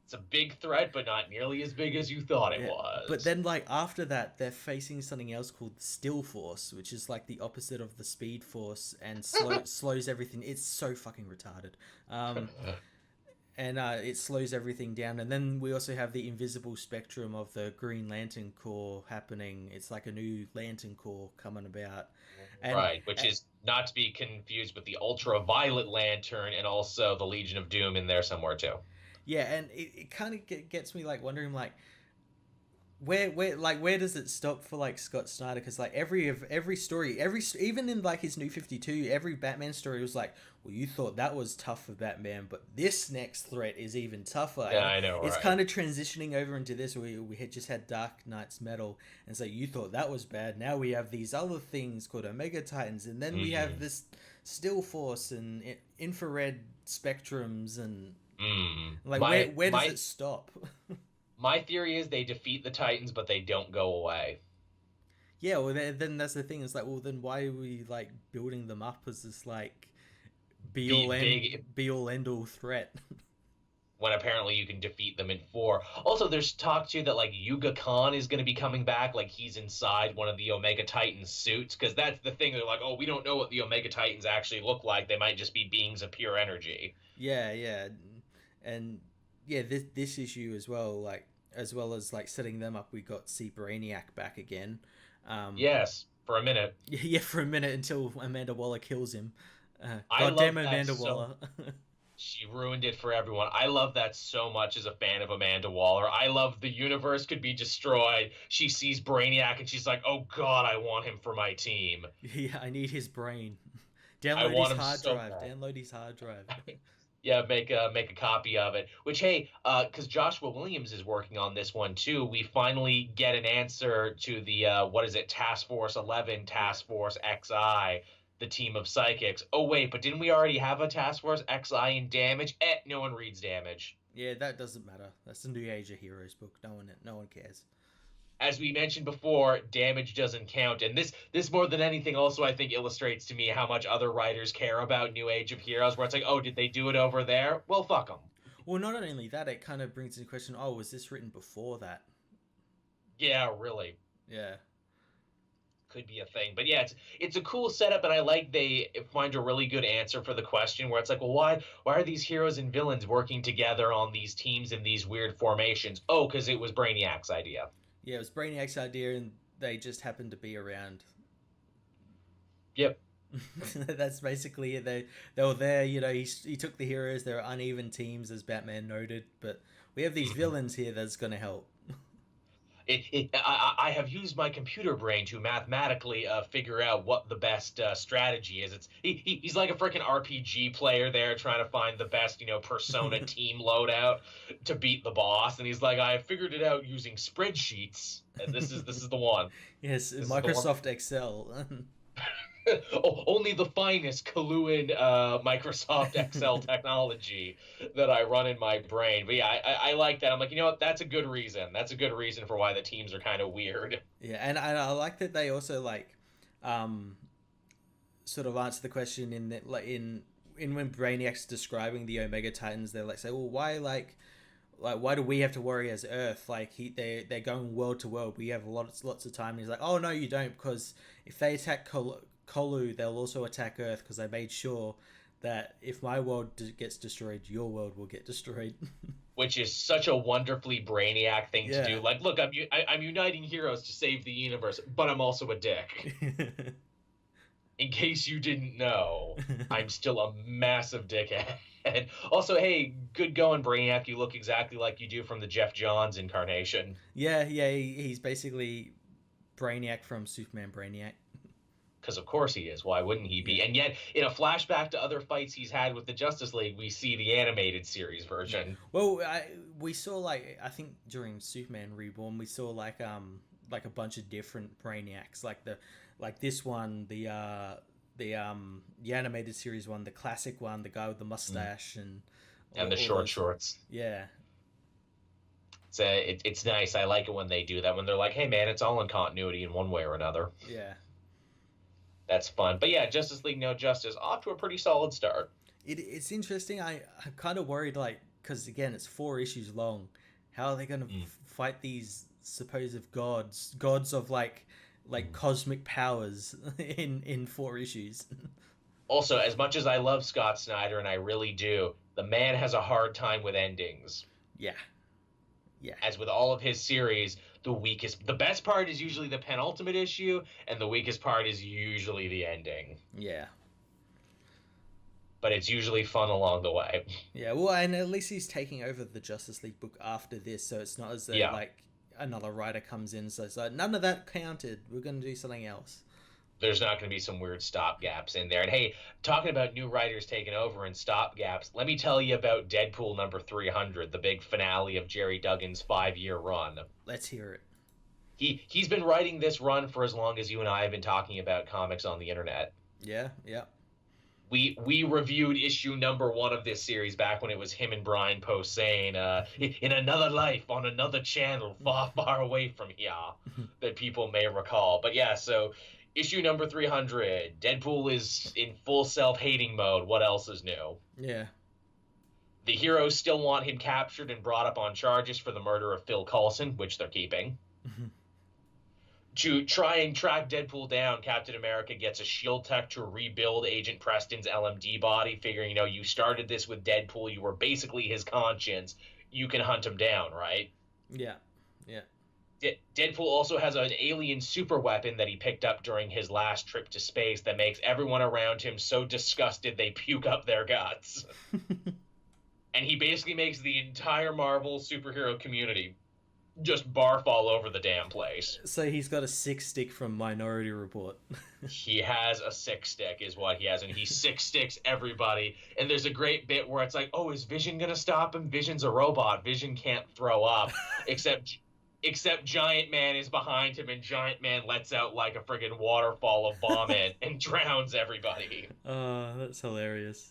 It's a big threat, but not nearly as big as you thought it was. But then, like, after that, they're facing something else called the Still Force, which is like the opposite of the Speed Force and slows everything. It's so fucking retarded. And it slows everything down. And then we also have the invisible spectrum of the Green Lantern Corps happening. It's like a new Lantern Corps coming about. Which is not to be confused with the Ultraviolet Lantern and also the Legion of Doom in there somewhere too. Yeah, and it kind of gets me like wondering like where does it stop for like Scott Snyder? Because like every story, even in like his New 52, every Batman story was like, well, you thought that was tough for Batman, but this next threat is even tougher. Yeah, I know. It's kind of transitioning over into this. We had just had Dark Knight's Metal, and so you thought that was bad. Now we have these other things called Omega Titans, and then we have this Still Force and infrared spectrums and. Like where does it stop? My theory is they defeat the Titans, but they don't go away. Yeah, well, then that's the thing. It's like, well, then why are we like building them up as this like be all end all threat? When apparently you can defeat them in 4. Also, there's talk too that like Yuga Khan is going to be coming back, like he's inside one of the Omega Titans suits, because that's the thing. They're like, oh, we don't know what the Omega Titans actually look like. They might just be beings of pure energy. Yeah. And yeah, this issue as well as like setting them up, we got see Brainiac back again. Yes, for a minute. Yeah, for a minute until Amanda Waller kills him. Goddamn Amanda Waller. She ruined it for everyone. I love that so much as a fan of Amanda Waller. I love the universe could be destroyed. She sees Brainiac and she's like, oh god, I want him for my team. Yeah, I need his brain. Download his hard drive. Yeah, make a copy of it. Which, hey, because Joshua Williams is working on this one too, we finally get an answer to the Task Force 11, Task Force XI, the team of psychics. Oh wait, but didn't we already have a Task Force XI in Damage? No one reads Damage. Yeah, that doesn't matter. That's the New Age of Heroes book. No one cares. As we mentioned before, Damage doesn't count, and this more than anything also I think illustrates to me how much other writers care about New Age of Heroes, where it's like, oh, did they do it over there? Well, fuck them. Well, not only that, it kind of brings into question, oh, was this written before that? Yeah, really. Yeah. Could be a thing. But yeah, it's a cool setup, and I like they find a really good answer for the question where it's like, well, why are these heroes and villains working together on these teams in these weird formations? Oh, because it was Brainiac's idea. Yeah, it was Brainiac's idea, and they just happened to be around. Yep. That's basically it. They were there, you know, he took the heroes, there are uneven teams, as Batman noted, but we have these villains here that's going to help. I have used my computer brain to mathematically figure out what the best strategy is. He's like a freaking RPG player there trying to find the best, persona team loadout to beat the boss. And he's like, I figured it out using spreadsheets. And this is the one. Yes, Microsoft Excel. Only the finest Kaluan Microsoft Excel technology that I run in my brain. But yeah, I like that. I'm like, you know what? That's a good reason. That's a good reason for why the teams are kind of weird. Yeah, and I like that they also sort of answer the question in that, like in when Brainiac's describing the Omega Titans, they're like, say, well, why why do we have to worry as Earth? Like they're going world to world. We have lots of time. And he's like, oh no, you don't, because if they attack Kolu, they'll also attack Earth, because I made sure that if my world gets destroyed, your world will get destroyed. Which is such a wonderfully Brainiac thing to do. Like, look, I'm uniting heroes to save the universe, but I'm also a dick. In case you didn't know, I'm still a massive dickhead. Also, hey, good going, Brainiac. You look exactly like you do from the Jeff Johns incarnation. Yeah, he's basically Brainiac from Superman Brainiac. Because of course he is. Why wouldn't he be? And yet, in a flashback to other fights he's had with the Justice League, we see the animated series version. Well, we saw I think during Superman Reborn, we saw like a bunch of different Brainiacs, like this one, the animated series one, the classic one, the guy with the mustache and the short shorts. Yeah. It's nice. I like it when they do that, when they're like, hey man, it's all in continuity in one way or another. Yeah. That's fun. But yeah, Justice League No Justice off to a pretty solid start. It's interesting. I'm kind of worried, because again, it's 4 issues long. How are they going to fight these supposed gods of cosmic powers in 4 issues? Also, as much as I love Scott Snyder, and I really do, the man has a hard time with endings. Yeah. As with all of his series, the best part is usually the penultimate issue, and the weakest part is usually the ending. Yeah. But it's usually fun along the way. Yeah, well, and at least he's taking over the Justice League book after this, so it's not as though, another writer comes in, so it's like, none of that counted, we're going to do something else. There's not going to be some weird stopgaps in there. And hey, talking about new writers taking over and stopgaps, let me tell you about Deadpool number 300, the big finale of Jerry Duggan's 5-year run. Let's hear it. He's been writing this run for as long as you and I have been talking about comics on the internet. Yeah. We reviewed issue number 1 of this series back when it was him and Brian Posehn, in another life on another channel far, far away from here, that people may recall. But yeah, so issue number 300, Deadpool is in full self-hating mode. What else is new? Yeah. The heroes still want him captured and brought up on charges for the murder of Phil Coulson, which they're keeping. To try and track Deadpool down, Captain America gets a shield tech to rebuild Agent Preston's LMD body, figuring, you started this with Deadpool, you were basically his conscience, you can hunt him down, right? Yeah. Deadpool also has an alien super weapon that he picked up during his last trip to space that makes everyone around him so disgusted they puke up their guts. And he basically makes the entire Marvel superhero community just barf all over the damn place. So he's got a 6-stick from Minority Report. He has a 6-stick is what he has, and he 6-sticks everybody. And there's a great bit where it's like, oh, is Vision gonna stop him? Vision's a robot. Vision can't throw up. Except Giant Man is behind him, and Giant Man lets out like a friggin' waterfall of vomit and drowns everybody. That's hilarious.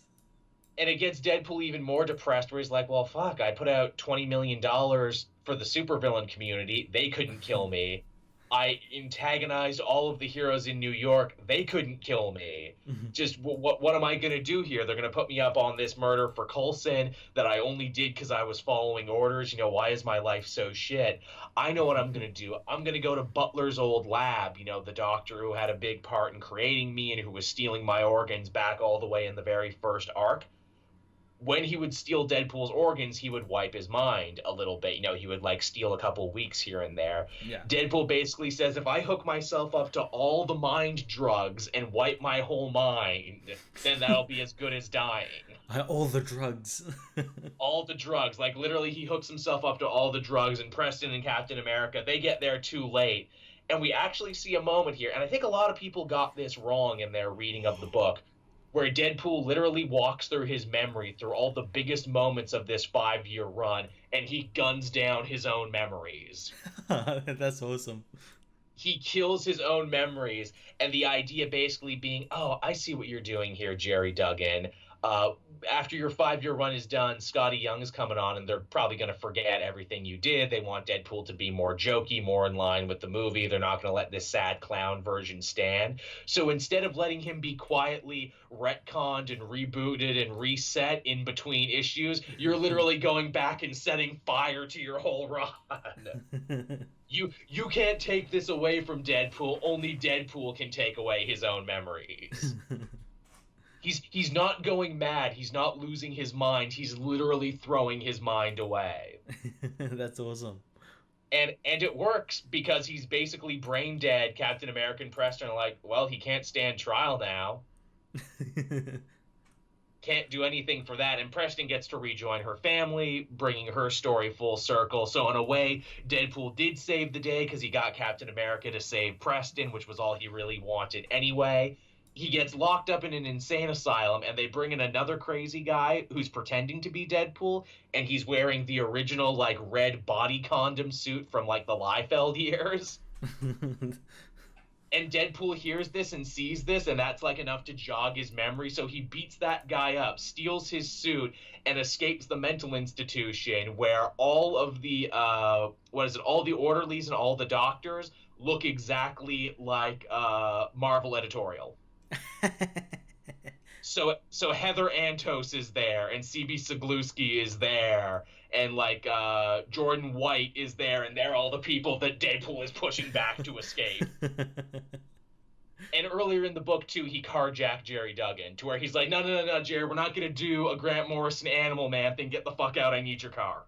And it gets Deadpool even more depressed, where he's like, well, fuck, I put out $20 million for the supervillain community. They couldn't kill me. I antagonized all of the heroes in New York. They couldn't kill me. Just what am I going to do here? They're going to put me up on this murder for Coulson that I only did because I was following orders. Why is my life so shit? I know what I'm going to do. I'm going to go to Butler's old lab, the doctor who had a big part in creating me and who was stealing my organs back all the way in the very first arc. When he would steal Deadpool's organs, he would wipe his mind a little bit. He would steal a couple weeks here and there. Yeah. Deadpool basically says, if I hook myself up to all the mind drugs and wipe my whole mind, then that'll be as good as dying. All the drugs. All the drugs. Like, literally, he hooks himself up to all the drugs, and Preston and Captain America, they get there too late. And we actually see a moment here, and I think a lot of people got this wrong in their reading of the book, where Deadpool literally walks through his memory through all the biggest moments of this 5-year run, and he guns down his own memories. That's awesome. He kills his own memories, and the idea basically being, oh, I see what you're doing here, Jerry Duggan. After your 5-year run is done, Scotty Young is coming on, and they're probably going to forget everything you did. They want Deadpool to be more jokey, more in line with the movie. They're not going to let this sad clown version stand. So instead of letting him be quietly retconned and rebooted and reset in between issues, you're literally going back and setting fire to your whole run. You can't take this away from Deadpool. Only Deadpool can take away his own memories. He's not going mad. He's not losing his mind. He's literally throwing his mind away. That's awesome. And it works because he's basically brain dead. Captain America and Preston are like, well, he can't stand trial now. Can't do anything for that. And Preston gets to rejoin her family, bringing her story full circle. So in a way, Deadpool did save the day because he got Captain America to save Preston, which was all he really wanted anyway. He gets locked up in an insane asylum, and they bring in another crazy guy who's pretending to be Deadpool, and he's wearing the original, like, red body condom suit from, like, the Liefeld years. And Deadpool hears this and sees this, and that's, like, enough to jog his memory, so he beats that guy up, steals his suit, and escapes the mental institution where all of the, all the orderlies and all the doctors look exactly like Marvel editorial. So Heather Antos is there, and CB Cegluski is there, and like Jordan White is there, and they're all the people that Deadpool is pushing back to escape. And earlier in the book too, he carjacked Jerry Duggan to where he's like, no, Jerry, we're not gonna do a Grant Morrison Animal Man thing. Get the fuck out. I need your car.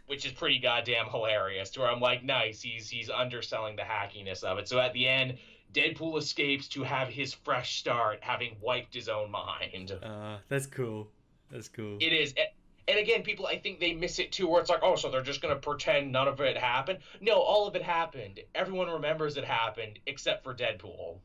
Which is pretty goddamn hilarious. To where I'm like, nice. He's underselling the hackiness of it. So at the end, Deadpool escapes to have his fresh start, having wiped his own mind. That's cool. That's cool. It is. And again, people, I think they miss it too, where it's like, oh, so they're just going to pretend none of it happened. No, all of it happened. Everyone remembers it happened, except for Deadpool.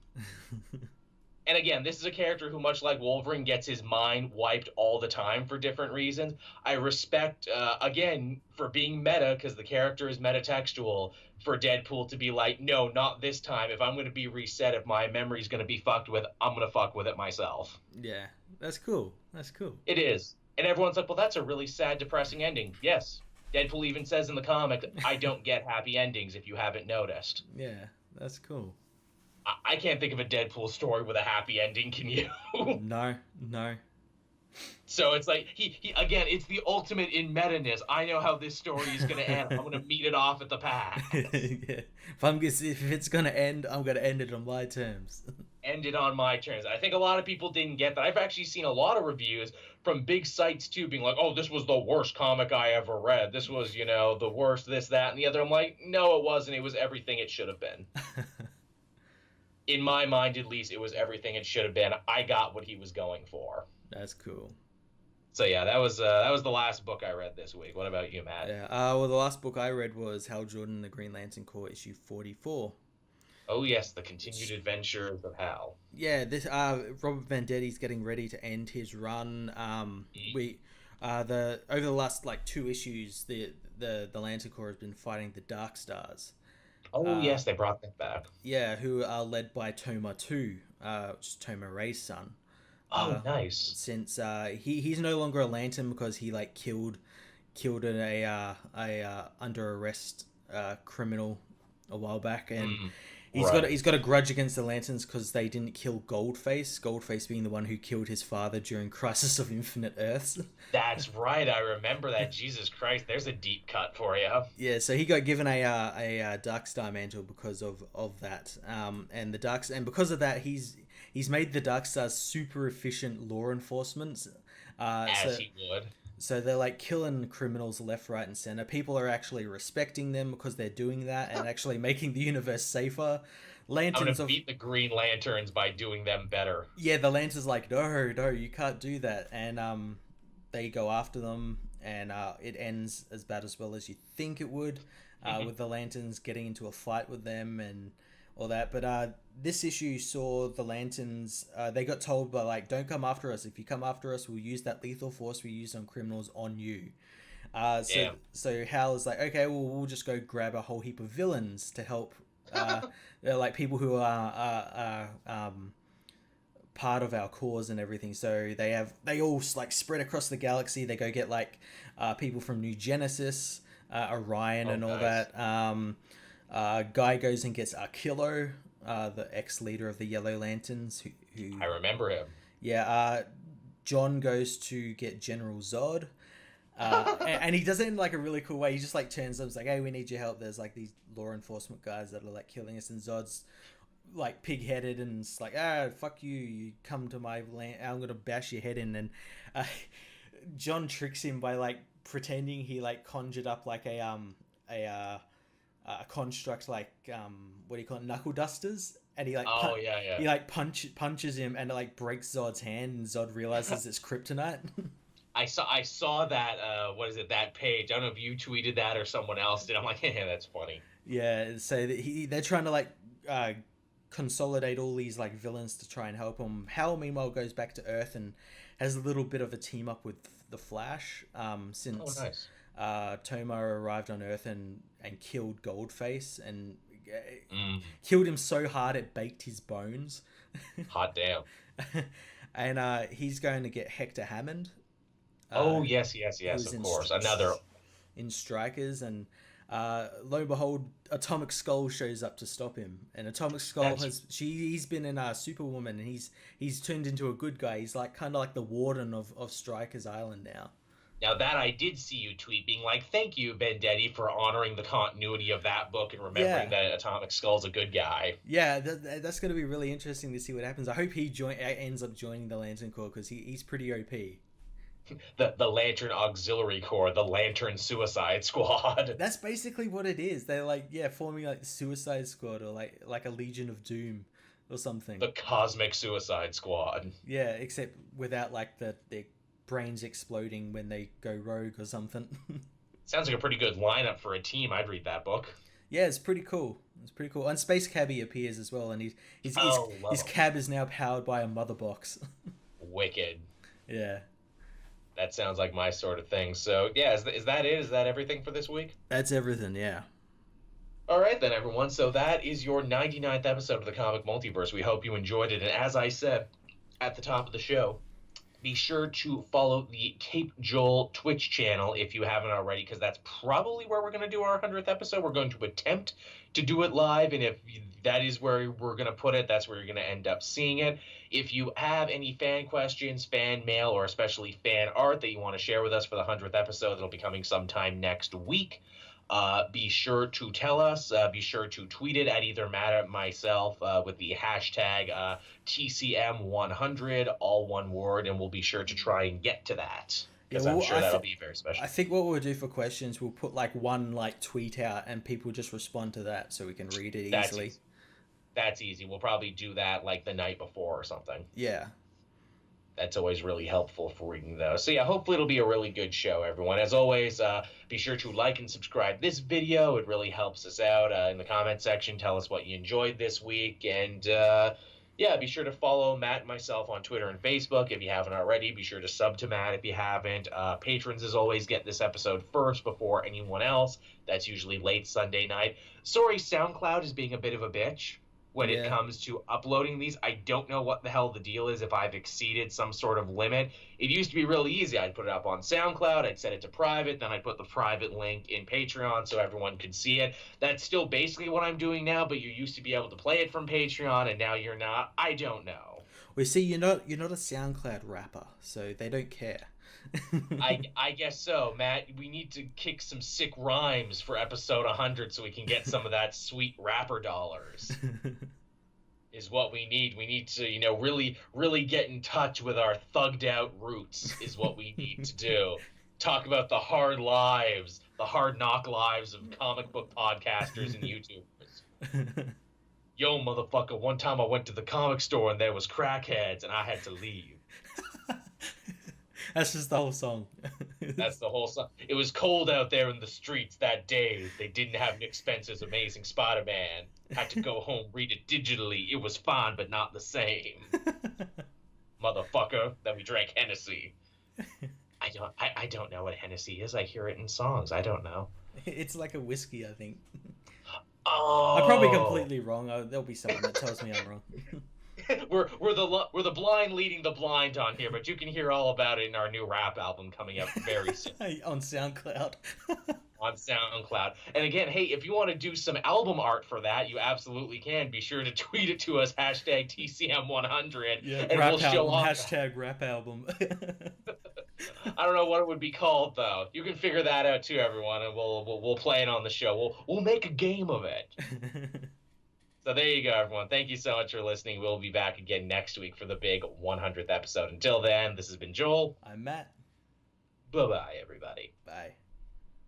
And again, this is a character who, much like Wolverine, gets his mind wiped all the time for different reasons. I respect, again, for being meta, because the character is metatextual, for Deadpool to be like, no, not this time. If I'm going to be reset, if my memory's going to be fucked with, I'm going to fuck with it myself. Yeah, that's cool. That's cool. It is. And everyone's like, well, that's a really sad, depressing ending. Yes. Deadpool even says in the comic, I don't get happy endings if you haven't noticed. Yeah, that's cool. I can't think of a Deadpool story with a happy ending, can you? No. So it's like, he again, it's the ultimate in meta-ness. I know how this story is going to end. I'm going to meet it off at the pass. Yeah. If it's going to end, I'm going to end it on my terms. End it on my terms. I think a lot of people didn't get that. I've actually seen a lot of reviews from big sites, too, being like, oh, this was the worst comic I ever read. This was, the worst, this, that, and the other. I'm like, no, it wasn't. It was everything it should have been. In my mind, at least, it was everything it should have been. I got what he was going for. That's cool. So yeah, that was the last book I read this week. What about you, Matt? Yeah. Well, the last book I read was Hal Jordan and the Green Lantern Corps issue 44. Oh yes, the continued adventures of Hal. Yeah, this Robert Vendetti's getting ready to end his run. Over the last like 2 issues, the Lantern Corps has been fighting the Dark Stars. Oh yes, they brought that back. Yeah, who are led by Toma 2, which is Toma Ray's son. Oh, nice. Since he's no longer a Lantern because he like killed a under arrest criminal a while back, and he's got a grudge against the Lanterns because they didn't kill Goldface. Goldface being the one who killed his father during Crisis of Infinite Earths. That's right. I remember that. Jesus Christ, there's a deep cut for you. Yeah, so he got given a Dark Star mantle because of that, and because of that, he's made the Dark Stars super efficient law enforcement. As he would. So they're like killing criminals left, right, and center. People are actually respecting them because they're doing that and actually making the universe safer. Lanterns gonna beat the Green Lanterns by doing them better. Yeah, the Lanterns like, no, you can't do that, and they go after them, and it ends as bad as well as you think it would, with the Lanterns getting into a fight with them and all that. But this issue saw the Lanterns. They got told by like, don't come after us. If you come after us, we'll use that lethal force we used on criminals on you. So Hal is like, okay, well, we'll just go grab a whole heap of villains to help. They're like people who are part of our cause and everything. So they all like spread across the galaxy. They go get like people from New Genesis, Orion, and all that. Guy goes and gets Arkillo, the ex-leader of the Yellow Lanterns. Who I remember him. Yeah. John goes to get General Zod. And he does it in like a really cool way. He just like turns up, like, hey, we need your help. There's like these law enforcement guys that are like killing us, and Zod's like pig-headed and it's like, fuck you, you come to my land, I'm gonna bash your head in. And John tricks him by like pretending he like conjured up like a construct, like what do you call it, knuckle dusters, and he like he like punches him and it like breaks Zod's hand, and Zod realizes it's kryptonite. I saw that what is it, that page. I don't know if you tweeted that or someone else did. I'm like, yeah, that's funny. Yeah, so they're trying to like consolidate all these like villains to try and help him. Hal meanwhile goes back to Earth and has a little bit of a team up with the Flash, since Toma arrived on Earth and killed Goldface and killed him so hard it baked his bones. Hot damn. And he's going to get Hector Hammond. Yes, of course. Another in Strikers, and lo and behold, Atomic Skull shows up to stop him. And Atomic Skull he's been in Superwoman, and he's turned into a good guy. He's like kind of like the warden of Strikers Island now. Now that I did see you tweet being like, thank you, Vendetti, for honoring the continuity of that book and remembering that Atomic Skull's a good guy. Yeah, that's going to be really interesting to see what happens. I hope he ends up joining the Lantern Corps, because he's pretty OP. The Lantern Auxiliary Corps, the Lantern Suicide Squad. That's basically what it is. They're like, forming like the Suicide Squad, or like a Legion of Doom or something. The Cosmic Suicide Squad. Yeah, except without like their brains exploding when they go rogue or something. Sounds like a pretty good lineup for a team. I'd read that book. Yeah, it's pretty cool. And Space Cabbie appears as well, and his cab is now powered by a mother box. Wicked. Yeah. That sounds like my sort of thing. So, yeah, is that it? Is that everything for this week? That's everything, yeah. All right, then, everyone. So that is your 99th episode of the Comic Multiverse. We hope you enjoyed it. And as I said at the top of the show, be sure to follow the Cape Joel Twitch channel if you haven't already, because that's probably where we're going to do our 100th episode. We're going to attempt to do it live, and if that is where we're going to put it, that's where you're going to end up seeing it. If you have any fan questions, fan mail, or especially fan art that you want to share with us for the 100th episode, that'll be coming sometime next week. Be sure to tell us. Be sure to tweet it at either Matt or myself with the hashtag TCM100, all one word, and we'll be sure to try and get to that. Because I'm sure that'll be very special. I think what we'll do for questions, we'll put like one like tweet out and people just respond to that so we can read it easily. That's easy. We'll probably do that like the night before or something. Yeah. That's always really helpful for reading those. So yeah, hopefully it'll be a really good show, everyone. As always, be sure to like and subscribe this video. It really helps us out. In the comment section, tell us what you enjoyed this week. And yeah, be sure to follow Matt and myself on Twitter and Facebook if you haven't already. Be sure to sub to Matt if you haven't. Patrons, as always, get this episode first before anyone else. That's usually late Sunday night. Sorry, SoundCloud is being a bit of a bitch when it comes to uploading these. I don't know what the hell the deal is, if I've exceeded some sort of limit. It used to be really easy. I'd put it up on SoundCloud, I'd set it to private, then I'd put the private link in Patreon so everyone could see it. That's still basically what I'm doing now, but you used to be able to play it from Patreon, and now you're not. I don't know. Well, see, you're not a SoundCloud rapper, so they don't care. I guess so, Matt. We need to kick some sick rhymes for episode 100 so we can get some of that sweet rapper dollars. Is what we need. We need to, really get in touch with our thugged out roots is what we need to do. Talk about the hard knock lives of comic book podcasters and YouTubers. Yo, motherfucker, one time I went to the comic store and there was crackheads and I had to leave. That's just the whole song. That's the whole song. It was cold out there in the streets that day. They didn't have Nick Spencer's Amazing Spider-Man. Had to go home, read it digitally. It was fine, but not the same. Motherfucker. Then we drank Hennessy. I don't know what Hennessy is. I hear it in songs. I don't know. It's like a whiskey, I think. Oh. I'm probably completely wrong. There'll be someone that tells me I'm wrong. we're the blind leading the blind on here, but you can hear all about it in our new rap album coming out very soon. On SoundCloud. On SoundCloud. And again, hey, if you want to do some album art for that, you absolutely can. Be sure to tweet it to us, #TCM100. Yeah, and we'll show off. #rap album. I don't know what it would be called, though. You can figure that out too, everyone, and we'll play it on the show. We'll make a game of it. So there you go, everyone. Thank you so much for listening. We'll be back again next week for the big 100th episode. Until then, this has been Joel. I'm Matt. Bye-bye, everybody. Bye.